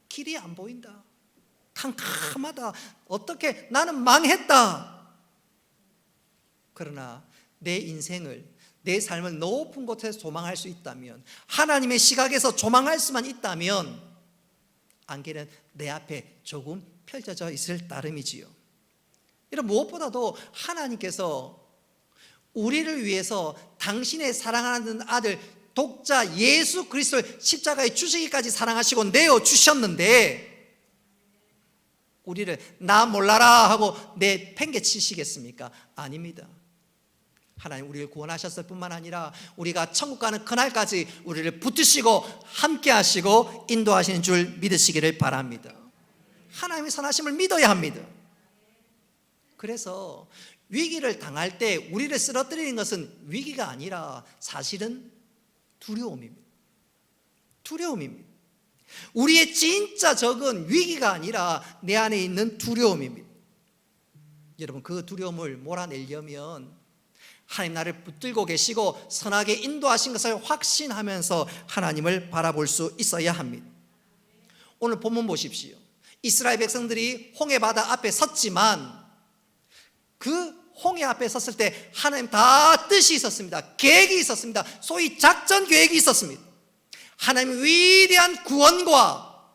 길이 안 보인다. 캄캄하다. 어떻게 나는 망했다. 그러나 내 인생을 내 삶을 높은 곳에서 조망할 수 있다면 하나님의 시각에서 조망할 수만 있다면 안개는 내 앞에 조금 펼쳐져 있을 따름이지요. 이런 무엇보다도 하나님께서 우리를 위해서 당신의 사랑하는 아들 독자 예수 그리스도를 십자가에 주시기까지 사랑하시고 내어주셨는데 우리를 나 몰라라 하고 내팽개치시겠습니까? 아닙니다. 하나님 우리를 구원하셨을 뿐만 아니라 우리가 천국 가는 그날까지 우리를 붙드시고 함께 하시고 인도하시는 줄 믿으시기를 바랍니다. 하나님의 선하심을 믿어야 합니다. 그래서 위기를 당할 때 우리를 쓰러뜨리는 것은 위기가 아니라 사실은 두려움입니다. 두려움입니다. 우리의 진짜 적은 위기가 아니라 내 안에 있는 두려움입니다. 여러분 그 두려움을 몰아내려면 하나님 나를 붙들고 계시고 선하게 인도하신 것을 확신하면서 하나님을 바라볼 수 있어야 합니다. 오늘 본문 보십시오. 이스라엘 백성들이 홍해 바다 앞에 섰지만 그 홍해 앞에 섰을 때 하나님 다 뜻이 있었습니다. 계획이 있었습니다. 소위 작전 계획이 있었습니다. 하나님의 위대한 구원과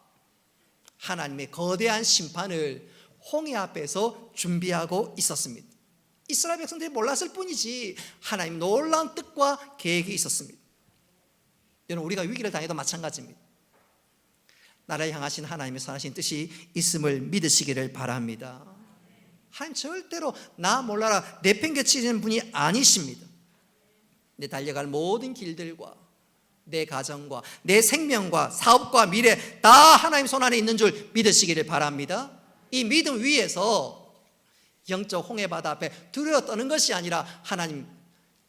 하나님의 거대한 심판을 홍해 앞에서 준비하고 있었습니다. 이스라엘 백성들이 몰랐을 뿐이지 하나님 놀라운 뜻과 계획이 있었습니다. 여러분 우리가 위기를 당해도 마찬가지입니다. 나를 향하신 하나님의 선하신 뜻이 있음을 믿으시기를 바랍니다. 하나님 절대로 나 몰라라 내팽개치는 분이 아니십니다. 내 달려갈 모든 길들과 내 가정과 내 생명과 사업과 미래 다 하나님 손 안에 있는 줄 믿으시기를 바랍니다. 이 믿음 위에서 영적 홍해 바다 앞에 두려워 떠는 것이 아니라 하나님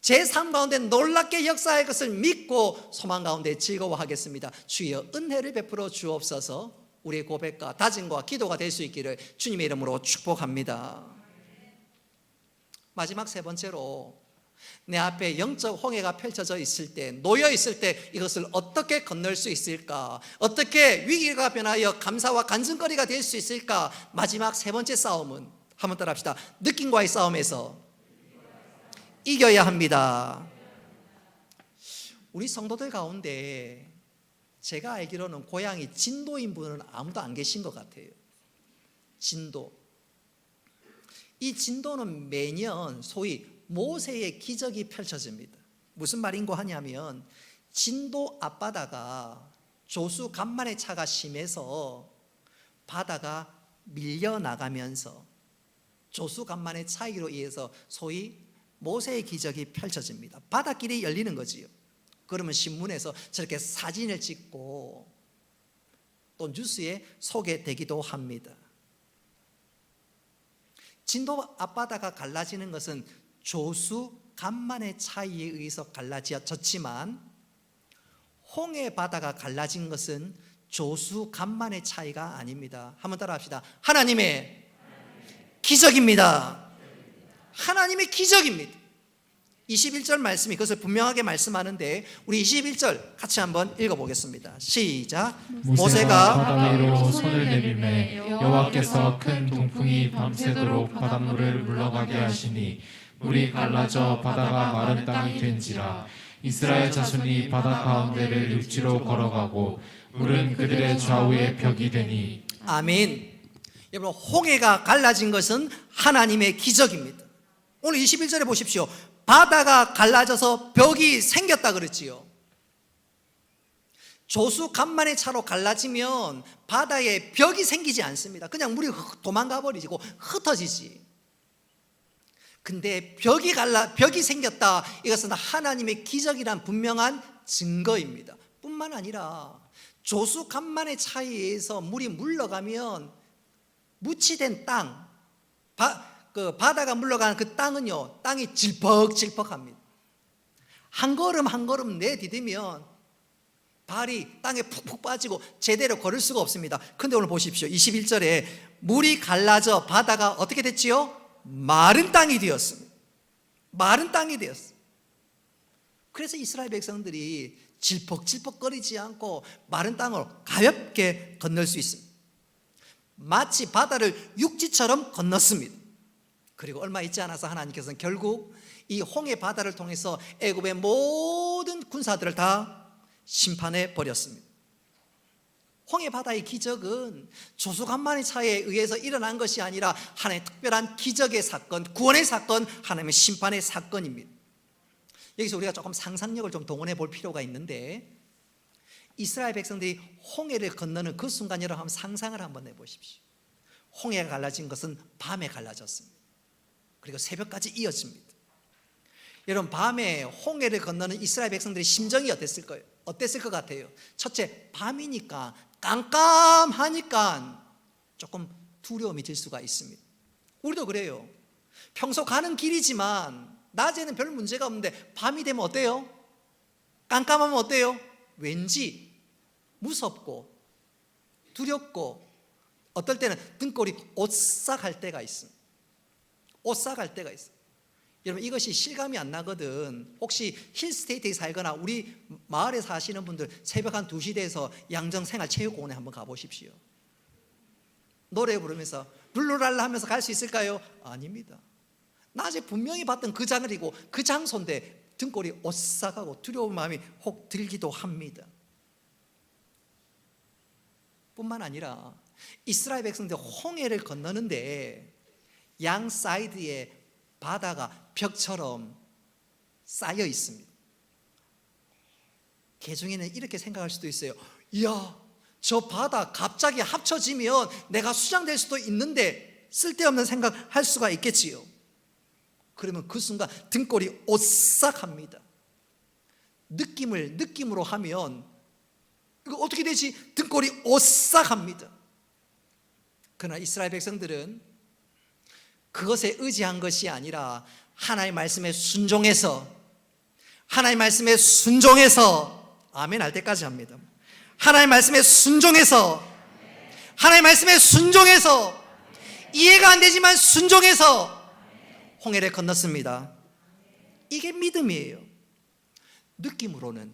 제 삶 가운데 놀랍게 역사할 것을 믿고 소망 가운데 즐거워하겠습니다. 주여 은혜를 베풀어 주옵소서. 우리의 고백과 다짐과 기도가 될 수 있기를 주님의 이름으로 축복합니다. 마지막 세 번째로 내 앞에 영적 홍해가 펼쳐져 있을 때 놓여 있을 때 이것을 어떻게 건널 수 있을까? 어떻게 위기가 변하여 감사와 간증거리가 될 수 있을까? 마지막 세 번째 싸움은 한번 따라합시다. 느낌과의 싸움에서 이겨야 합니다. 우리 성도들 가운데 제가 알기로는 고향이 진도인 분은 아무도 안 계신 것 같아요. 진도. 이 진도는 매년 소위 모세의 기적이 펼쳐집니다. 무슨 말인고 하냐면 진도 앞바다가 조수 간만의 차가 심해서 바다가 밀려나가면서 조수 간만의 차이로 의해서 소위 모세의 기적이 펼쳐집니다. 바닷길이 열리는 거지요. 그러면 신문에서 저렇게 사진을 찍고 또 뉴스에 소개되기도 합니다. 진도 앞바다가 갈라지는 것은 조수 간만의 차이에 의해서 갈라졌지만 홍해 바다가 갈라진 것은 조수간만의 차이가 아닙니다. 한번 따라합시다. 하나님의 기적입니다. 하나님의 기적입니다. 21절 말씀이 그것을 분명하게 말씀하는데 우리 21절 같이 한번 읽어보겠습니다. 시작. 모세가 바다 위로 손을 내밀매 여호와께서 큰 동풍이 밤새도록 바닷물을 물러가게 하시니 물이 갈라져 바다가 마른 땅이 된지라. 이스라엘 자손이 바다 가운데를 육지로 걸어가고 물은 그들의 좌우에 벽이 되니. 아멘. 여러분, 홍해가 갈라진 것은 하나님의 기적입니다. 오늘 21절에 보십시오. 바다가 갈라져서 벽이 생겼다 그랬지요. 조수 간만의 차로 갈라지면 바다에 벽이 생기지 않습니다. 그냥 물이 도망가 버리고 흩어지지. 근데 벽이 생겼다. 이것은 하나님의 기적이란 분명한 증거입니다. 뿐만 아니라 조수 간만의 차에 의해서 물이 물러가면 무치된 땅, 바다가 물러가는 그 땅은요, 땅이 질퍽질퍽합니다. 한 걸음 한 걸음 내디디면 발이 땅에 푹푹 빠지고 제대로 걸을 수가 없습니다. 근데 오늘 보십시오. 21절에 물이 갈라져 바다가 어떻게 됐지요? 마른 땅이 되었습니다. 마른 땅이 되었습니다. 그래서 이스라엘 백성들이 질퍽질퍽거리지 않고 마른 땅을 가볍게 건널 수 있습니다. 마치 바다를 육지처럼 건넜습니다. 그리고 얼마 있지 않아서 하나님께서는 결국 이 홍해 바다를 통해서 애굽의 모든 군사들을 다 심판해 버렸습니다. 홍해 바다의 기적은 조수간만의 차에 의해서 일어난 것이 아니라 하나님의 특별한 기적의 사건, 구원의 사건, 하나님의 심판의 사건입니다. 여기서 우리가 조금 상상력을 좀 동원해 볼 필요가 있는데, 이스라엘 백성들이 홍해를 건너는 그 순간 여러분 한번 상상을 한번 해보십시오. 홍해가 갈라진 것은 밤에 갈라졌습니다. 그리고 새벽까지 이어집니다. 여러분, 밤에 홍해를 건너는 이스라엘 백성들의 심정이 어땠을 거예요? 어땠을 것 같아요? 첫째, 밤이니까 깜깜하니까 조금 두려움이 들 수가 있습니다. 우리도 그래요. 평소 가는 길이지만 낮에는 별 문제가 없는데 밤이 되면 어때요? 깜깜하면 어때요? 왠지 무섭고 두렵고 어떨 때는 등골이 오싹할 때가 있습니다. 오싹할 때가 있어요. 여러분, 이것이 실감이 안 나거든. 혹시 힐스테이트에 살거나 우리 마을에 사시는 분들 새벽 한 2시 돼서 양정생활체육공원에 한번 가보십시오. 노래 부르면서 룰루랄라 하면서 갈 수 있을까요? 아닙니다. 낮에 분명히 봤던 그 장르이고 그 장소인데 등골이 오싹하고 두려운 마음이 혹 들기도 합니다. 뿐만 아니라 이스라엘 백성들 홍해를 건너는데 양 사이드에 바다가 벽처럼 쌓여 있습니다. 개중에는 이렇게 생각할 수도 있어요. 이야, 저 바다 갑자기 합쳐지면 내가 수장될 수도 있는데, 쓸데없는 생각할 수가 있겠지요. 그러면 그 순간 등골이 오싹합니다. 느낌으로 하면 이거 어떻게 되지? 등골이 오싹합니다. 그러나 이스라엘 백성들은 그것에 의지한 것이 아니라 하나님의 말씀에 순종해서, 하나님의 말씀에 순종해서, 아멘 할 때까지 합니다. 하나님의 말씀에 순종해서, 하나님의 말씀에 순종해서, 이해가 안 되지만 순종해서 홍해를 건넜습니다. 이게 믿음이에요. 느낌으로는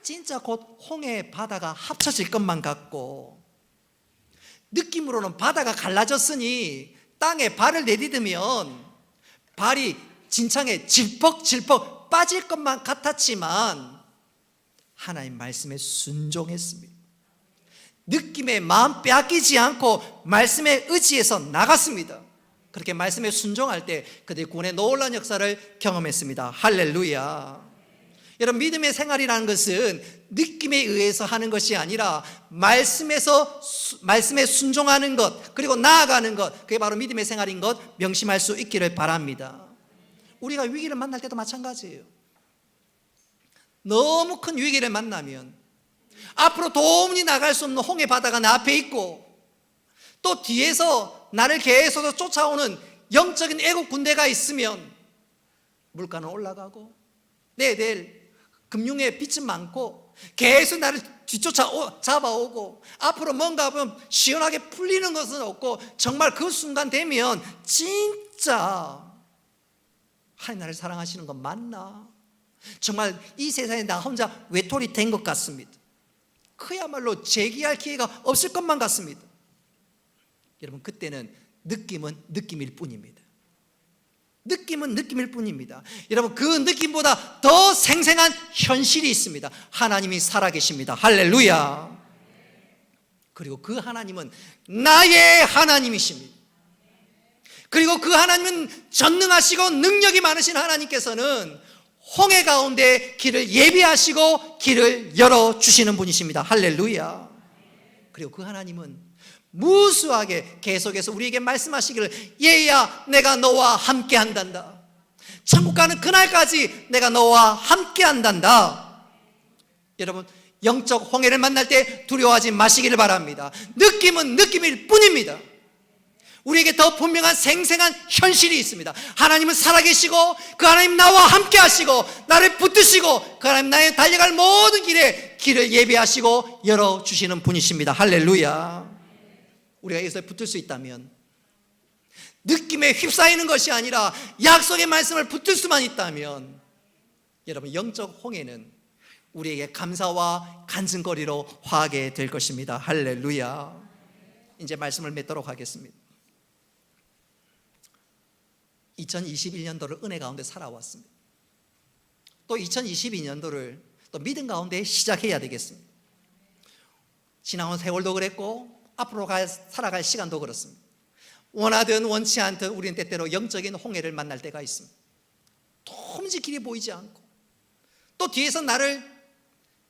진짜 곧 홍해 바다가 합쳐질 것만 같고, 느낌으로는 바다가 갈라졌으니 땅에 발을 내디디면 발이 진창에 질퍽질퍽 빠질 것만 같았지만 하나님 말씀에 순종했습니다. 느낌에 마음 빼앗기지 않고 말씀에 의지해서 나갔습니다. 그렇게 말씀에 순종할 때 그들이 구원의 놀라운 역사를 경험했습니다. 할렐루야. 여러분, 믿음의 생활이라는 것은 느낌에 의해서 하는 것이 아니라 말씀에 순종하는 것, 그리고 나아가는 것, 그게 바로 믿음의 생활인 것 명심할 수 있기를 바랍니다. 우리가 위기를 만날 때도 마찬가지예요. 너무 큰 위기를 만나면 앞으로 도무지 나갈 수 없는 홍해 바다가 내 앞에 있고, 또 뒤에서 나를 계속 쫓아오는 영적인 애국 군대가 있으면 물가는 올라가고 내일 금융에 빚은 많고 계속 나를 잡아오고 앞으로 뭔가 하면 시원하게 풀리는 것은 없고 정말 그 순간 되면 진짜 하나님 나를 사랑하시는 건 맞나? 정말 이 세상에 나 혼자 외톨이 된 것 같습니다. 그야말로 재기할 기회가 없을 것만 같습니다. 여러분, 그때는 느낌은 느낌일 뿐입니다. 느낌은 느낌일 뿐입니다. 여러분, 그 느낌보다 더 생생한 현실이 있습니다. 하나님이 살아계십니다. 할렐루야. 그리고 그 하나님은 나의 하나님이십니다. 그리고 그 하나님은 전능하시고 능력이 많으신 하나님께서는 홍해 가운데 길을 예비하시고 길을 열어주시는 분이십니다. 할렐루야. 그리고 그 하나님은 무수하게 계속해서 우리에게 말씀하시기를, 얘야 내가 너와 함께 한단다. 천국 가는 그날까지 내가 너와 함께 한단다. 여러분, 영적 홍해를 만날 때 두려워하지 마시기를 바랍니다. 느낌은 느낌일 뿐입니다. 우리에게 더 분명한 생생한 현실이 있습니다. 하나님은 살아계시고 그 하나님 나와 함께 하시고 나를 붙드시고 그 하나님 나의 달려갈 모든 길에 길을 예비하시고 열어주시는 분이십니다. 할렐루야. 우리가 여기서 붙을 수 있다면, 느낌에 휩싸이는 것이 아니라 약속의 말씀을 붙들 수만 있다면, 여러분, 영적 홍해는 우리에게 감사와 간증거리로 화하게 될 것입니다. 할렐루야. 이제 말씀을 맺도록 하겠습니다. 2021년도를 은혜 가운데 살아왔습니다. 또 2022년도를 또 믿음 가운데 시작해야 되겠습니다. 지나온 세월도 그랬고 앞으로 살아갈 시간도 그렇습니다. 원하든 원치 않든 우리는 때때로 영적인 홍해를 만날 때가 있습니다. 도무지 길이 보이지 않고 또 뒤에서 나를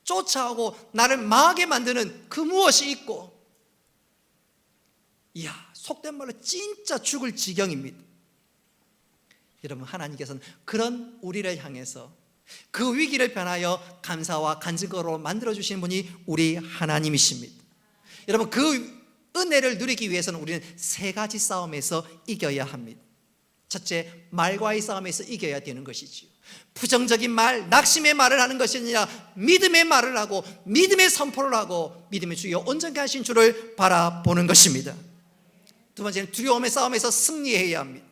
쫓아오고 나를 망하게 만드는 그 무엇이 있고, 이야, 속된 말로 진짜 죽을 지경입니다. 여러분, 하나님께서는 그런 우리를 향해서 그 위기를 변하여 감사와 간증거로 만들어주시는 분이 우리 하나님이십니다. 여러분, 그 은혜를 누리기 위해서는 우리는 세 가지 싸움에서 이겨야 합니다. 첫째, 말과의 싸움에서 이겨야 되는 것이지요. 부정적인 말, 낙심의 말을 하는 것이 아니라 믿음의 말을 하고 믿음의 선포를 하고 믿음의 주여 온전케 하신 주를 바라보는 것입니다. 두 번째는 두려움의 싸움에서 승리해야 합니다.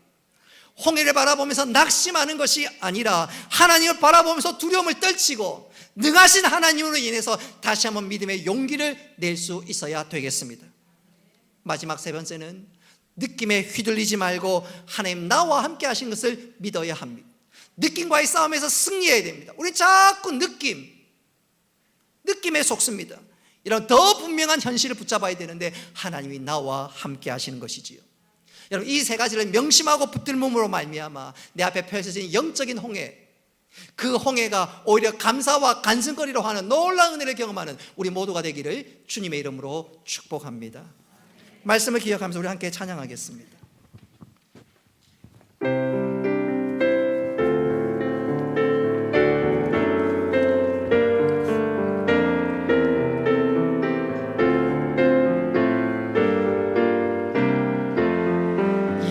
홍해를 바라보면서 낙심하는 것이 아니라 하나님을 바라보면서 두려움을 떨치고 능하신 하나님으로 인해서 다시 한번 믿음의 용기를 낼 수 있어야 되겠습니다. 마지막 세 번째는 느낌에 휘둘리지 말고 하나님 나와 함께 하신 것을 믿어야 합니다. 느낌과의 싸움에서 승리해야 됩니다. 우리 자꾸 느낌에 속습니다. 이런 더 분명한 현실을 붙잡아야 되는데 하나님이 나와 함께 하시는 것이지요. 여러분, 이 세 가지를 명심하고 붙들므로 말미암아 내 앞에 펼쳐진 영적인 홍해, 그 홍해가 오히려 감사와 간증거리로 하는 놀라운 은혜를 경험하는 우리 모두가 되기를 주님의 이름으로 축복합니다. 말씀을 기억하면서 우리 함께 찬양하겠습니다.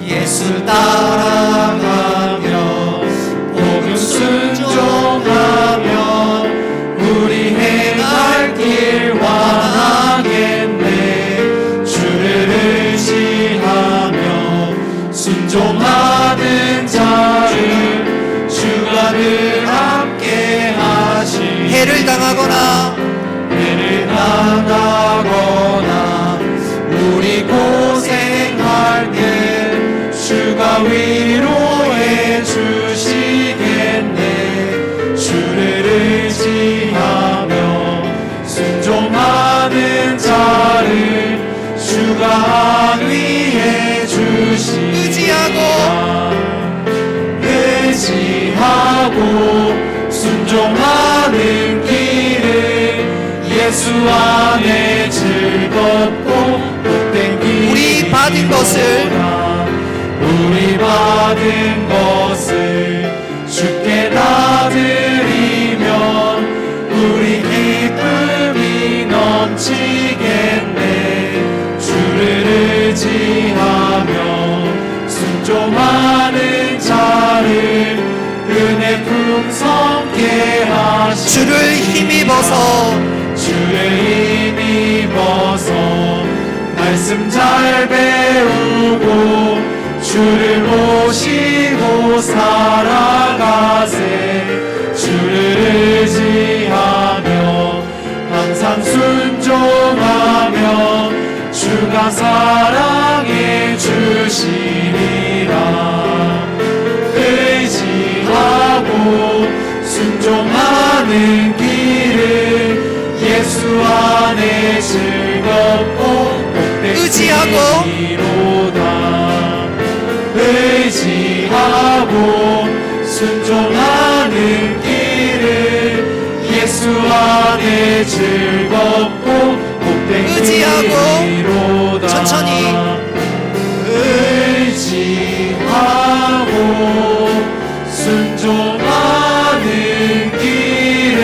예수 따라가며 복음 순종하면 우리 행할 길 완하겠네. 주를 의지하며 순종하는 자를 주가 늘 함께 하시. 해를 당하거나 우리 고생할 때 주가 위로해 주시겠네. 주를 의지하며 순종하는 자를 주가 안위해 주시리라. 의지하고 순종하는 길을 예수 안에 즐겁고 복된 길. 우리 받은 것을 주께 나드리면 우리 기쁨이 넘치겠네. 주를 의지하며 순종하는 자를 은혜 풍성케 하시네. 주를 힘입어서 주의 힘입어서 말씀 잘 배우고 주를 모시고 살아가세. 주를 의지하며 항상 순종하며 주가 사랑해 주시리라. 의지하고 순종하는 길을 예수 안에 즐겁고 의지하고 복되리로다. 의지하고 순종하는 길을 예수 안에 즐겁고 복되리로다. 천천히 의지하고 순종하는 길을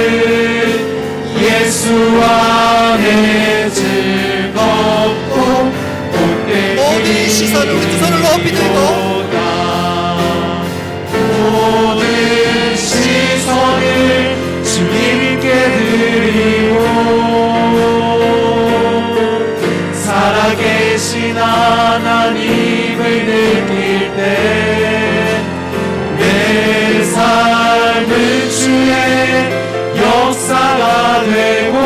예수 안에 즐겁고 복되리로다. 모든 시선을 우리 두 손을 높이 들고 모든 시선을 주님께 드리고 살아계신 하나님을 느낄 때 내 삶은 주의 역사가 되고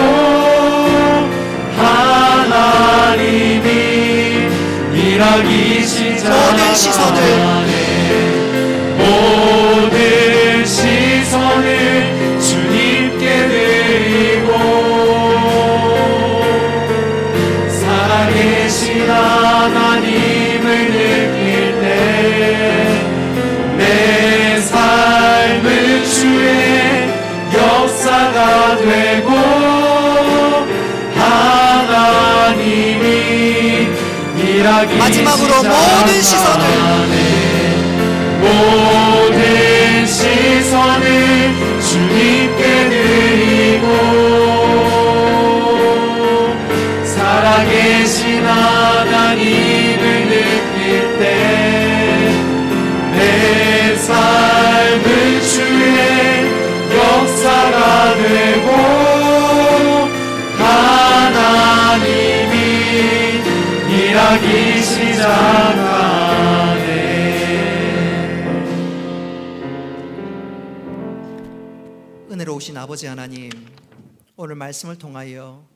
하나님이 일하기 모든 시선을 모든 시선을 주님께 드리고 살아계신 하나님을 느낄 때 내 삶은 주의 역사가 되고 하나님이 일하기 마지막으로 모든 시선을 모든 시선을 주님께 드리고 살아계신 하나님을 느낄 때 내 삶은 주의 역사가 되고 하나님이 일하기 시작하네. 은혜로우신 아버지 하나님, 오늘 말씀을 통하여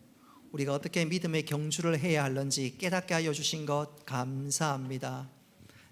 우리가 어떻게 믿음의 경주를 해야 할는지 깨닫게 하여 주신 것 감사합니다.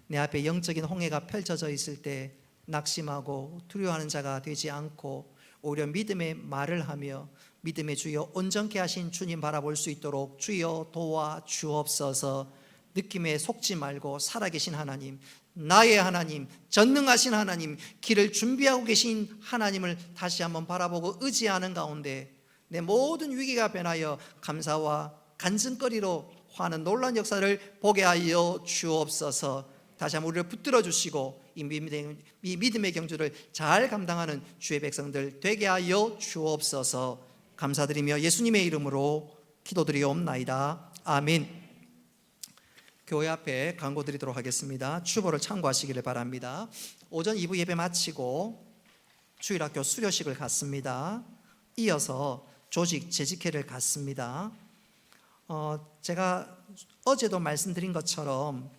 내 앞에 영적인 홍해가 펼쳐져 있을 때 낙심하고 두려워하는 자가 되지 않고 오히려 믿음의 말을 하며 믿음의 주여 온전케 하신 주님 바라볼 수 있도록 주여 도와 주옵소서. 느낌에 속지 말고 살아계신 하나님, 나의 하나님, 전능하신 하나님, 길을 준비하고 계신 하나님을 다시 한번 바라보고 의지하는 가운데 내 모든 위기가 변하여 감사와 간증거리로 화하는 놀라운 역사를 보게 하여 주옵소서. 다시 한번 우리를 붙들어 주시고 이 믿음의 경주를 잘 감당하는 주의 백성들 되게 하여 주옵소서. 감사드리며 예수님의 이름으로 기도드리옵나이다. 아멘. 교회 앞에 광고 드리도록 하겠습니다. 추보를 참고하시기를 바랍니다. 오전 2부 예배 마치고 주일학교 수료식을 갖습니다. 이어서 조직 재직회를 갖습니다. 제가 어제도 말씀드린 것처럼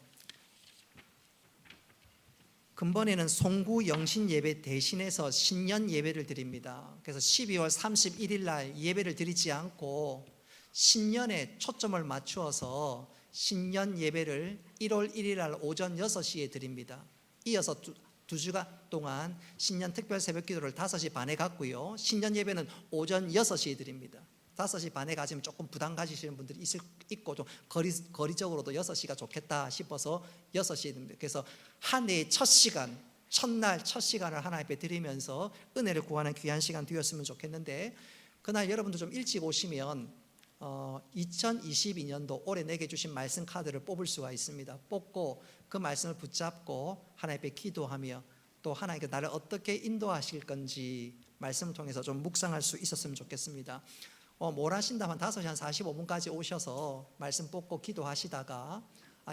근본에는 송구 영신 예배 대신해서 신년 예배를 드립니다. 그래서 12월 31일 날 예배를 드리지 않고 신년에 초점을 맞추어서 신년 예배를 1월 1일 날 오전 6시에 드립니다. 이어서 두 주간 동안 신년 특별 새벽 기도를 5시 반에 갖고요. 신년 예배는 오전 6시에 드립니다. 5시 반에 가시면 조금 부담 가지시는 분들이 있고 좀 거리적으로도 6시가 좋겠다 싶어서 6시에 드립니다. 그래서 한 해의 첫 시간, 첫날 첫 시간을 하나님 앞에 드리면서 은혜를 구하는 귀한 시간 되었으면 좋겠는데 그날 여러분도 좀 일찍 오시면 2022년도 올해 내게 주신 말씀 카드를 뽑을 수가 있습니다. 뽑고 그 말씀을 붙잡고 하나님 앞에 기도하며 또 하나님께 나를 어떻게 인도하실 건지 말씀을 통해서 좀 묵상할 수 있었으면 좋겠습니다. 뭘 하신다면 5시 한 45분까지 오셔서 말씀 뽑고 기도하시다가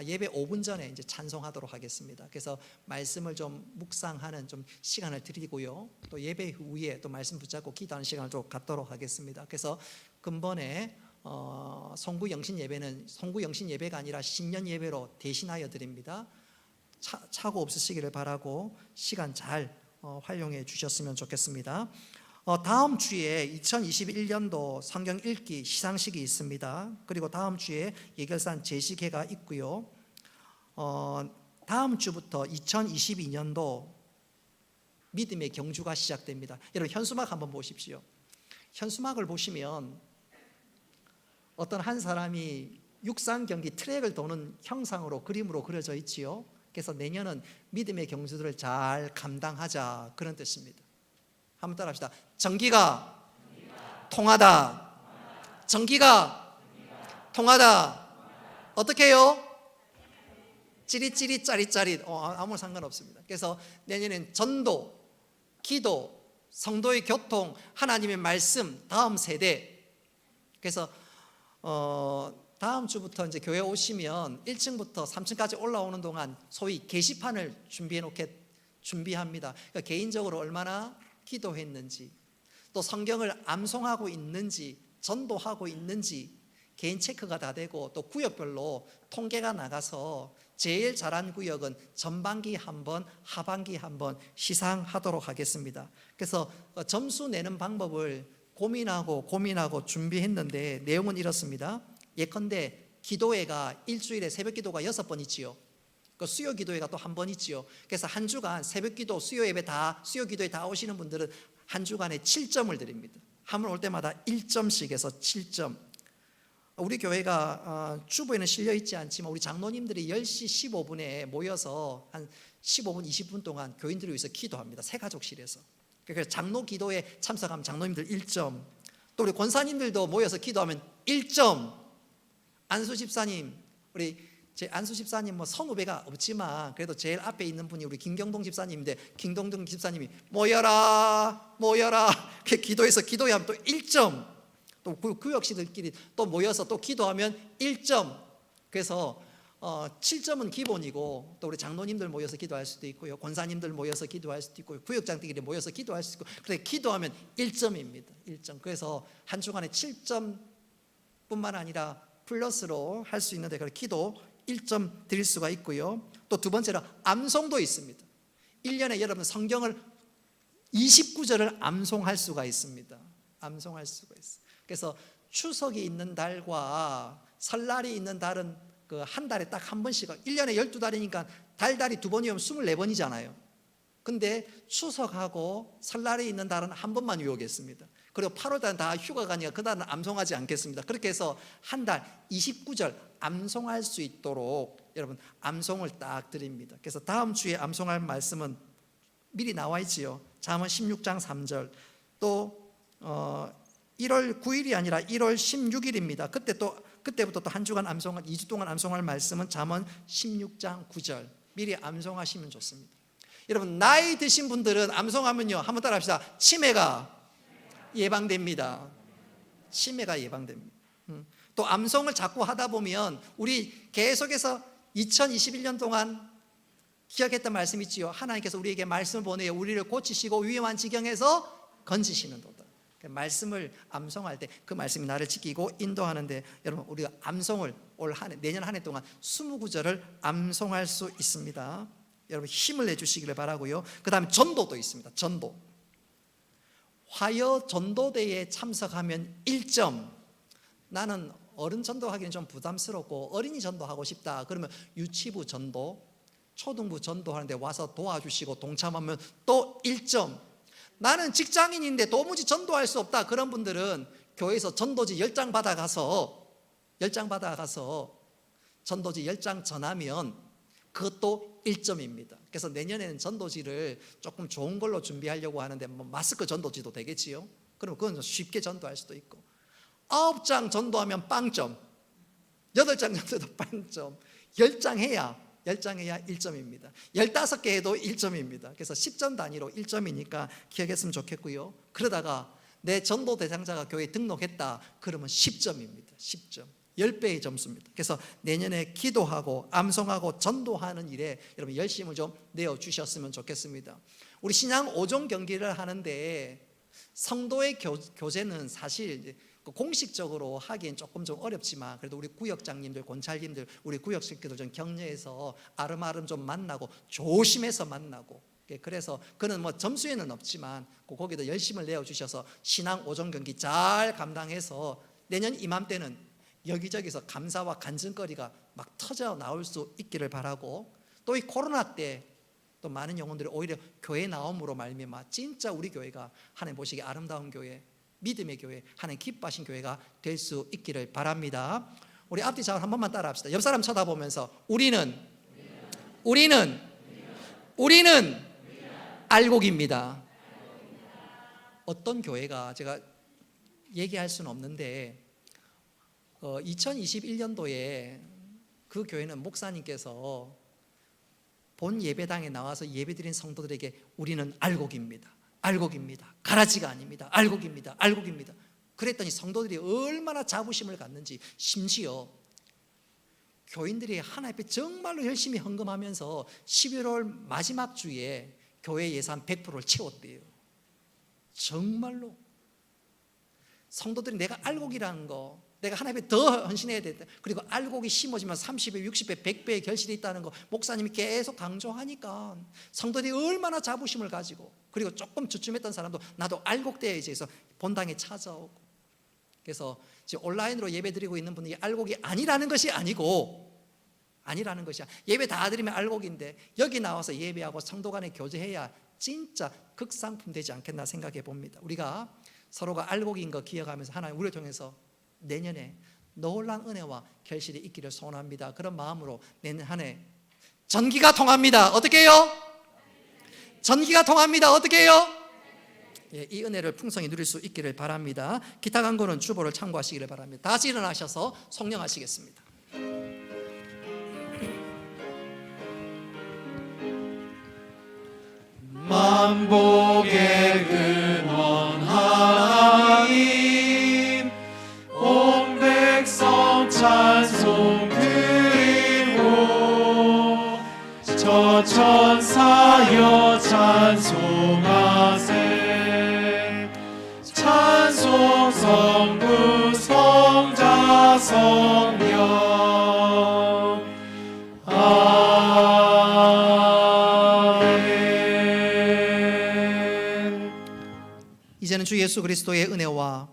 예배 5분 전에 이제 찬송하도록 하겠습니다. 그래서 말씀을 좀 묵상하는 좀 시간을 드리고요. 또 예배 후에 또 말씀 붙잡고 기도하는 시간을 좀 갖도록 하겠습니다. 그래서 근본에 송구영신 예배는 송구영신 예배가 아니라 신년 예배로 대신하여 드립니다. 차고 없으시기를 바라고 시간 잘 활용해 주셨으면 좋겠습니다. 다음 주에 2021년도 성경 읽기 시상식이 있습니다. 그리고 다음 주에 예결산 제시회가 있고요. 다음 주부터 2022년도 믿음의 경주가 시작됩니다. 여러분 현수막 한번 보십시오. 현수막을 보시면 어떤 한 사람이 육상 경기 트랙을 도는 형상으로 그림으로 그려져 있지요. 그래서 내년은 믿음의 경주들을 잘 감당하자 그런 뜻입니다. 한번 따라합시다. 전기가 통하다. 전기가 통하다. 어떻게 해요? 찌릿찌릿 짜릿짜릿. 아무 상관없습니다. 그래서 내년엔 전도, 기도, 성도의 교통, 하나님의 말씀, 다음 세대. 그래서 다음 주부터 이제 교회 오시면 1층부터 3층까지 올라오는 동안 소위 게시판을 준비합니다. 그러니까 개인적으로 얼마나 기도했는지, 또 성경을 암송하고 있는지, 전도하고 있는지 개인 체크가 다 되고, 또 구역별로 통계가 나가서 제일 잘한 구역은 전반기 한 번, 하반기 한 번 시상하도록 하겠습니다. 그래서 점수 내는 방법을 고민하고 준비했는데 내용은 이렇습니다. 예컨대 기도회가 일주일에 새벽 기도가 6번 있지요. 그 수요 기도회가 또 한 번 있지요. 그래서 한 주간 새벽 기도, 수요 예배 다, 수요 기도회 다 오시는 분들은 한 주간에 7점을 드립니다. 한 번 올 때마다 1점씩 해서 7점. 우리 교회가 주보에는 실려 있지 않지만 우리 장로님들이 10시 15분에 모여서 한 15분, 20분 동안 교인들을 위해서 기도합니다. 새가족실에서. 그래서 장로 기도에 참석하면 장로님들 1점. 또 우리 권사님들도 모여서 기도하면 1점. 안수 집사님, 우리 제 안수 집사님 뭐 선후배가 없지만 그래도 제일 앞에 있는 분이 우리 김경동 집사님인데, 김경동 집사님이 모여라 이렇게 기도해서 기도하면 또 1점. 또 구역시들끼리 또 모여서 또 기도하면 1점. 그래서 7점은 기본이고, 또 우리 장로님들 모여서 기도할 수도 있고요, 권사님들 모여서 기도할 수도 있고요, 구역장들끼리 모여서 기도할 수도 있고, 그런데 기도하면 1점입니다. 1점. 그래서 한 주간에 7점뿐만 아니라 플러스로 할 수 있는데, 그래서 기도 1점 드릴 수가 있고요. 또 두 번째로 암송도 있습니다. 1년에 여러분 성경을 29절을 암송할 수가 있습니다. 암송할 수가 있어요. 그래서 추석이 있는 달과 설날이 있는 달은 그 한 달에 딱 한 번씩, 1년에 12달이니까 달달이 두 번이면 24번이잖아요. 근데 추석하고 설날이 있는 달은 한 번만 외우겠습니다. 그리고 8월달은 다 휴가가 아니라 그 달은 암송하지 않겠습니다. 그렇게 해서 한 달 29절 암송할 수 있도록 여러분 암송을 딱 드립니다. 그래서 다음 주에 암송할 말씀은 미리 나와 있지요. 잠언 16장 3절. 또 1월 9일이 아니라 1월 16일입니다. 그때부터 또 한 주간 암송할, 2주 동안 암송할 말씀은 잠언 16장 9절. 미리 암송하시면 좋습니다. 여러분 나이 드신 분들은 암송하면요, 한번 따라합시다. 치매가 예방됩니다. 치매가 예방됩니다. 또 암송을 자꾸 하다 보면 우리 계속해서 2021년 동안 기억했던 말씀 있지요. 하나님께서 우리에게 말씀을 보내어 우리를 고치시고 위험한 지경에서 건지시는도다. 말씀을 암송할 때 그 말씀이 나를 지키고 인도하는데, 여러분 우리가 암송을 내년 한 해 동안 29절을 암송할 수 있습니다. 여러분 힘을 내주시기를 바라고요. 그 다음에 전도도 있습니다. 전도. 화요 전도대회에 참석하면 1점. 나는 어른 전도하기는 좀 부담스럽고 어린이 전도하고 싶다. 그러면 유치부 전도, 초등부 전도하는데 와서 도와주시고 동참하면 또 1점. 나는 직장인인데 도무지 전도할 수 없다. 그런 분들은 교회에서 전도지 10장 받아가서 전도지 10장 전하면 그것도 1점입니다. 그래서 내년에는 전도지를 조금 좋은 걸로 준비하려고 하는데, 뭐 마스크 전도지도 되겠지요. 그럼 그건 쉽게 전도할 수도 있고, 9장 전도하면 빵점, 8장 전도도 빵점, 10장 해야 1점입니다. 15개 해도 1점입니다. 그래서 10점 단위로 1점이니까 기억했으면 좋겠고요. 그러다가 내 전도 대상자가 교회에 등록했다 그러면 10점입니다. 10점. 10배의 점수입니다. 그래서 내년에 기도하고 암송하고 전도하는 일에 여러분 열심을 좀 내어주셨으면 좋겠습니다. 우리 신앙 5종 경기를 하는데 성도의 교제는 사실 공식적으로 하기엔 조금 좀 어렵지만 그래도 우리 구역장님들, 권찰님들, 우리 구역 식구들 좀 격려해서 아름아름 좀 만나고 조심해서 만나고, 그래서 그는 뭐 점수에는 없지만 거기도 열심을 내어주셔서 신앙 5종 경기 잘 감당해서 내년 이맘때는 여기저기서 감사와 간증거리가 막 터져 나올 수 있기를 바라고, 또 이 코로나 때 또 많은 영혼들이 오히려 교회 나옴으로 말미암아 진짜 우리 교회가 하나님 보시기에 아름다운 교회, 믿음의 교회, 하나님 기뻐하신 교회가 될 수 있기를 바랍니다. 우리 앞뒤 작업 한 번만 따라 합시다. 옆 사람 쳐다보면서 우리는 알곡입니다. 어떤 교회가 제가 얘기할 수는 없는데 2021년도에 그 교회는 목사님께서 본 예배당에 나와서 예배드린 성도들에게 우리는 알곡입니다. 가라지가 아닙니다. 알곡입니다. 그랬더니 성도들이 얼마나 자부심을 갖는지, 심지어 교인들이 하나님 앞에 정말로 열심히 헌금하면서 11월 마지막 주에 교회 예산 100%를 채웠대요. 정말로 성도들이 내가 알곡이라는 거, 내가 하나님께 더 헌신해야 된다, 그리고 알곡이 심어지면 30배, 60배, 100배의 결실이 있다는 거 목사님이 계속 강조하니까 성도들이 얼마나 자부심을 가지고, 그리고 조금 주춤했던 사람도 나도 알곡돼야지 해서 본당에 찾아오고, 그래서 지금 온라인으로 예배드리고 있는 분들이 알곡이 아니라는 것이 아니고, 예배 다 드리면 알곡인데 여기 나와서 예배하고 성도 간에 교제해야 진짜 극상품 되지 않겠나 생각해 봅니다. 우리가 서로가 알곡인 거 기억하면서 하나님 우리를 통해서 내년에 놀라운 은혜와 결실이 있기를 소원합니다. 그런 마음으로 내년 한 해 전기가 통합니다. 어떻게 해요? 전기가 통합니다. 어떻게 해요? 예, 이 은혜를 풍성히 누릴 수 있기를 바랍니다. 기타 강구는 주보를 참고하시기를 바랍니다. 다시 일어나셔서 성령하시겠습니다. 만복의 근원 하나님, 온 백성 찬송 드리고 저 천사여 찬송하세. 찬송 성부 성자 성령. 이제는 주 예수 그리스도의 은혜와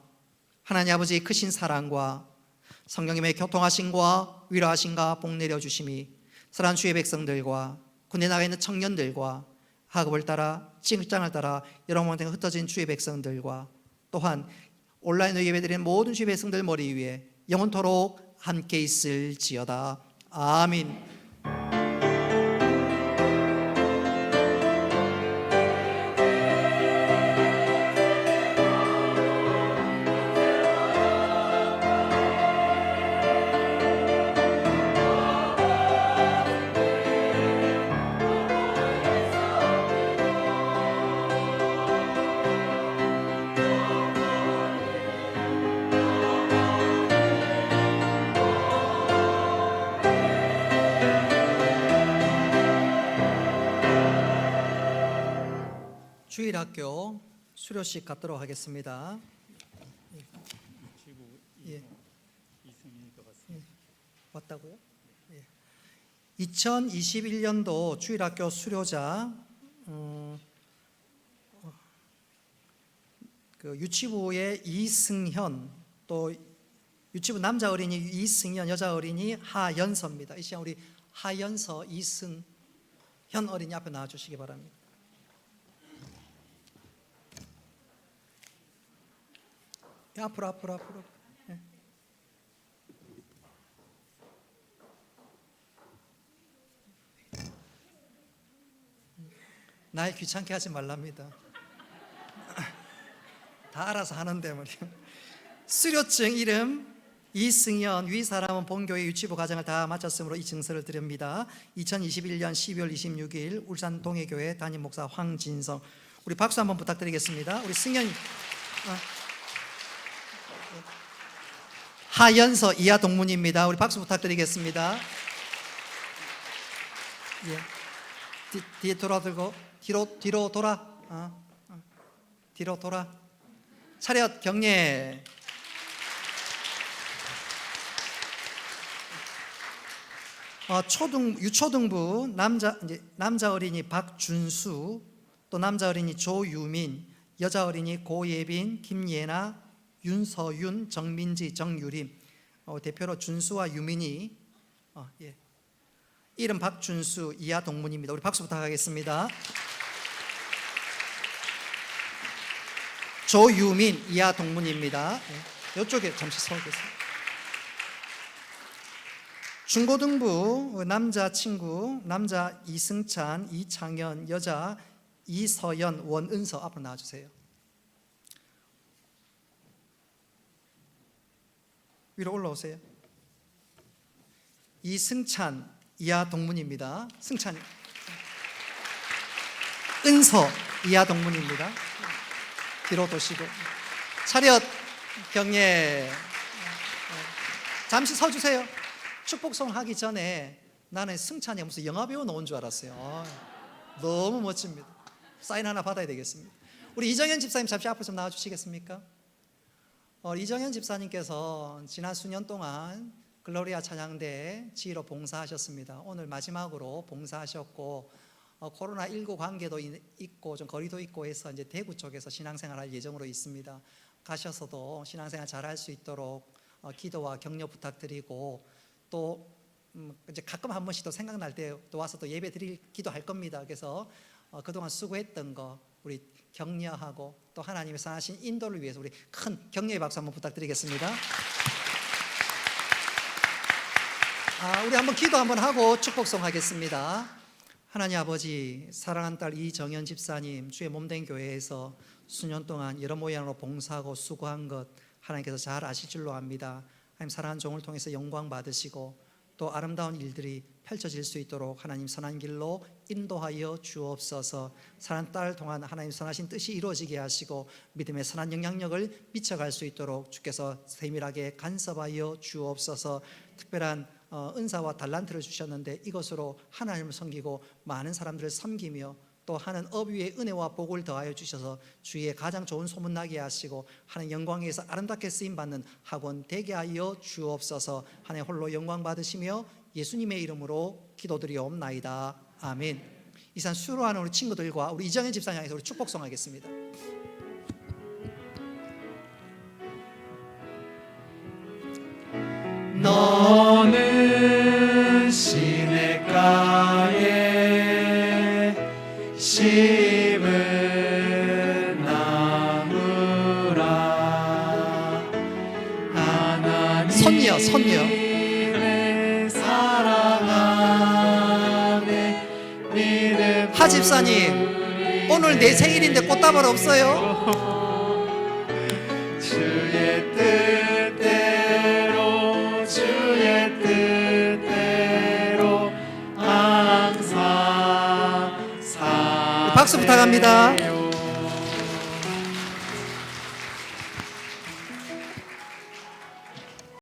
하나님 아버지의 크신 사랑과 성령님의 교통하심과 위로하심과 복 내려주심이 사랑하는 주의 백성들과 군대 나가 있는 청년들과 학업을 따라 직장을 따라 여러 곳에 흩어진 주의 백성들과 또한 온라인으로 예배드리는 모든 주의 백성들 머리 위에 영원토록 함께 있을지어다. 아멘. 주일학교 수료식 갖도록 하겠습니다. 예. 왔다고요? 예. 2021년도 주일학교 수료자 그 유치부의 이승현, 또 유치부 남자 어린이 이승현, 여자 어린이 하연서입니다. 이 시간 우리 하연서 이승현 어린이 앞에 나와주시기 바랍니다. 앞으로. 예. 날 귀찮게 하지 말랍니다. 다 알아서 하는데 말이야. 수료증 이름 이승현, 위 사람은 본교회 유치부 과정을 다 마쳤으므로 이 증서를 드립니다. 2021년 12월 26일 울산 동해교회 담임 목사 황진성. 우리 박수 한번 부탁드리겠습니다. 우리 승현이 하연서 이하 동문입니다. 우리 박수 부탁드리겠습니다. 예. 뒤에 돌아들고 뒤로 돌아. 뒤로 돌아. 차렷 경례. 유초등부 남자 어린이 박준수, 또 남자 어린이 조유민, 여자 어린이 고예빈, 김예나, 윤서윤, 정민지, 정유림, 대표로 준수와 유민이, 예. 이름 박준수 이하 동문입니다. 우리 박수 부탁하겠습니다. 조유민 이하 동문입니다. 이쪽에 잠시 서 계세요. 중고등부 남자 친구, 남자 이승찬, 이창현, 여자 이서연, 원은서 앞으로 나와주세요. 위로 올라오세요. 이승찬 이하 동문입니다. 승찬. 은서 이하 동문입니다. 뒤로 도시고. 차렷 경례. 잠시 서주세요. 축복송 하기 전에 나는 승찬이 무슨 영화배우 나온 줄 알았어요. 너무 멋집니다. 사인 하나 받아야 되겠습니다. 우리 이정현 집사님 잠시 앞으로 좀 나와주시겠습니까? 이정현 집사님께서 지난 수년 동안 글로리아 찬양대 지휘로 봉사하셨습니다. 오늘 마지막으로 봉사하셨고 코로나19 관계도 있고 좀 거리도 있고 해서 이제 대구 쪽에서 신앙생활할 예정으로 있습니다. 가셔서도 신앙생활 잘할 수 있도록 기도와 격려 부탁드리고, 또 이제 가끔 한 번씩 또 생각날 때 또 와서 또 예배 드릴 기도할 겁니다. 그래서 그동안 수고했던 거 우리 격려하고, 또 하나님의 선하신 인도를 위해서 우리 큰 격려의 박수 한번 부탁드리겠습니다. 우리 한번 기도 한번 하고 축복송 하겠습니다. 하나님 아버지, 사랑하는 딸 이정현 집사님 주의 몸된 교회에서 수년 동안 여러 모양으로 봉사하고 수고한 것 하나님께서 잘 아실 줄로 압니다. 하나님, 사랑하는 종을 통해서 영광 받으시고 또 아름다운 일들이 펼쳐질 수 있도록 하나님 선한 길로 인도하여 주옵소서. 사랑하는 딸을 통한 하나님 선하신 뜻이 이루어지게 하시고 믿음의 선한 영향력을 미쳐갈 수 있도록 주께서 세밀하게 간섭하여 주옵소서. 특별한 은사와 달란트를 주셨는데 이것으로 하나님을 섬기고 많은 사람들을 섬기며 또 하는 업 위에 은혜와 복을 더하여 주셔서 주의 가장 좋은 소문나게 하시고 하나님 영광에서 아름답게 쓰임받는 학원 되게 하여 주옵소서. 하나님 홀로 영광 받으시며 예수님의 이름으로 기도드리옵나이다. 아멘. 이상 수로하는 우리 친구들과 우리 이정현 집사님 향해서 우리 축복송 하겠습니다. 너는 시냇가에 심은 나무라. 하나님의 손녀 사랑 안에 믿음. 하 집사님, 오늘 내 생일인데 꽃다발 없어요? 주의 뜻대로 주의 뜻대로 항상 박수 부탁합니다.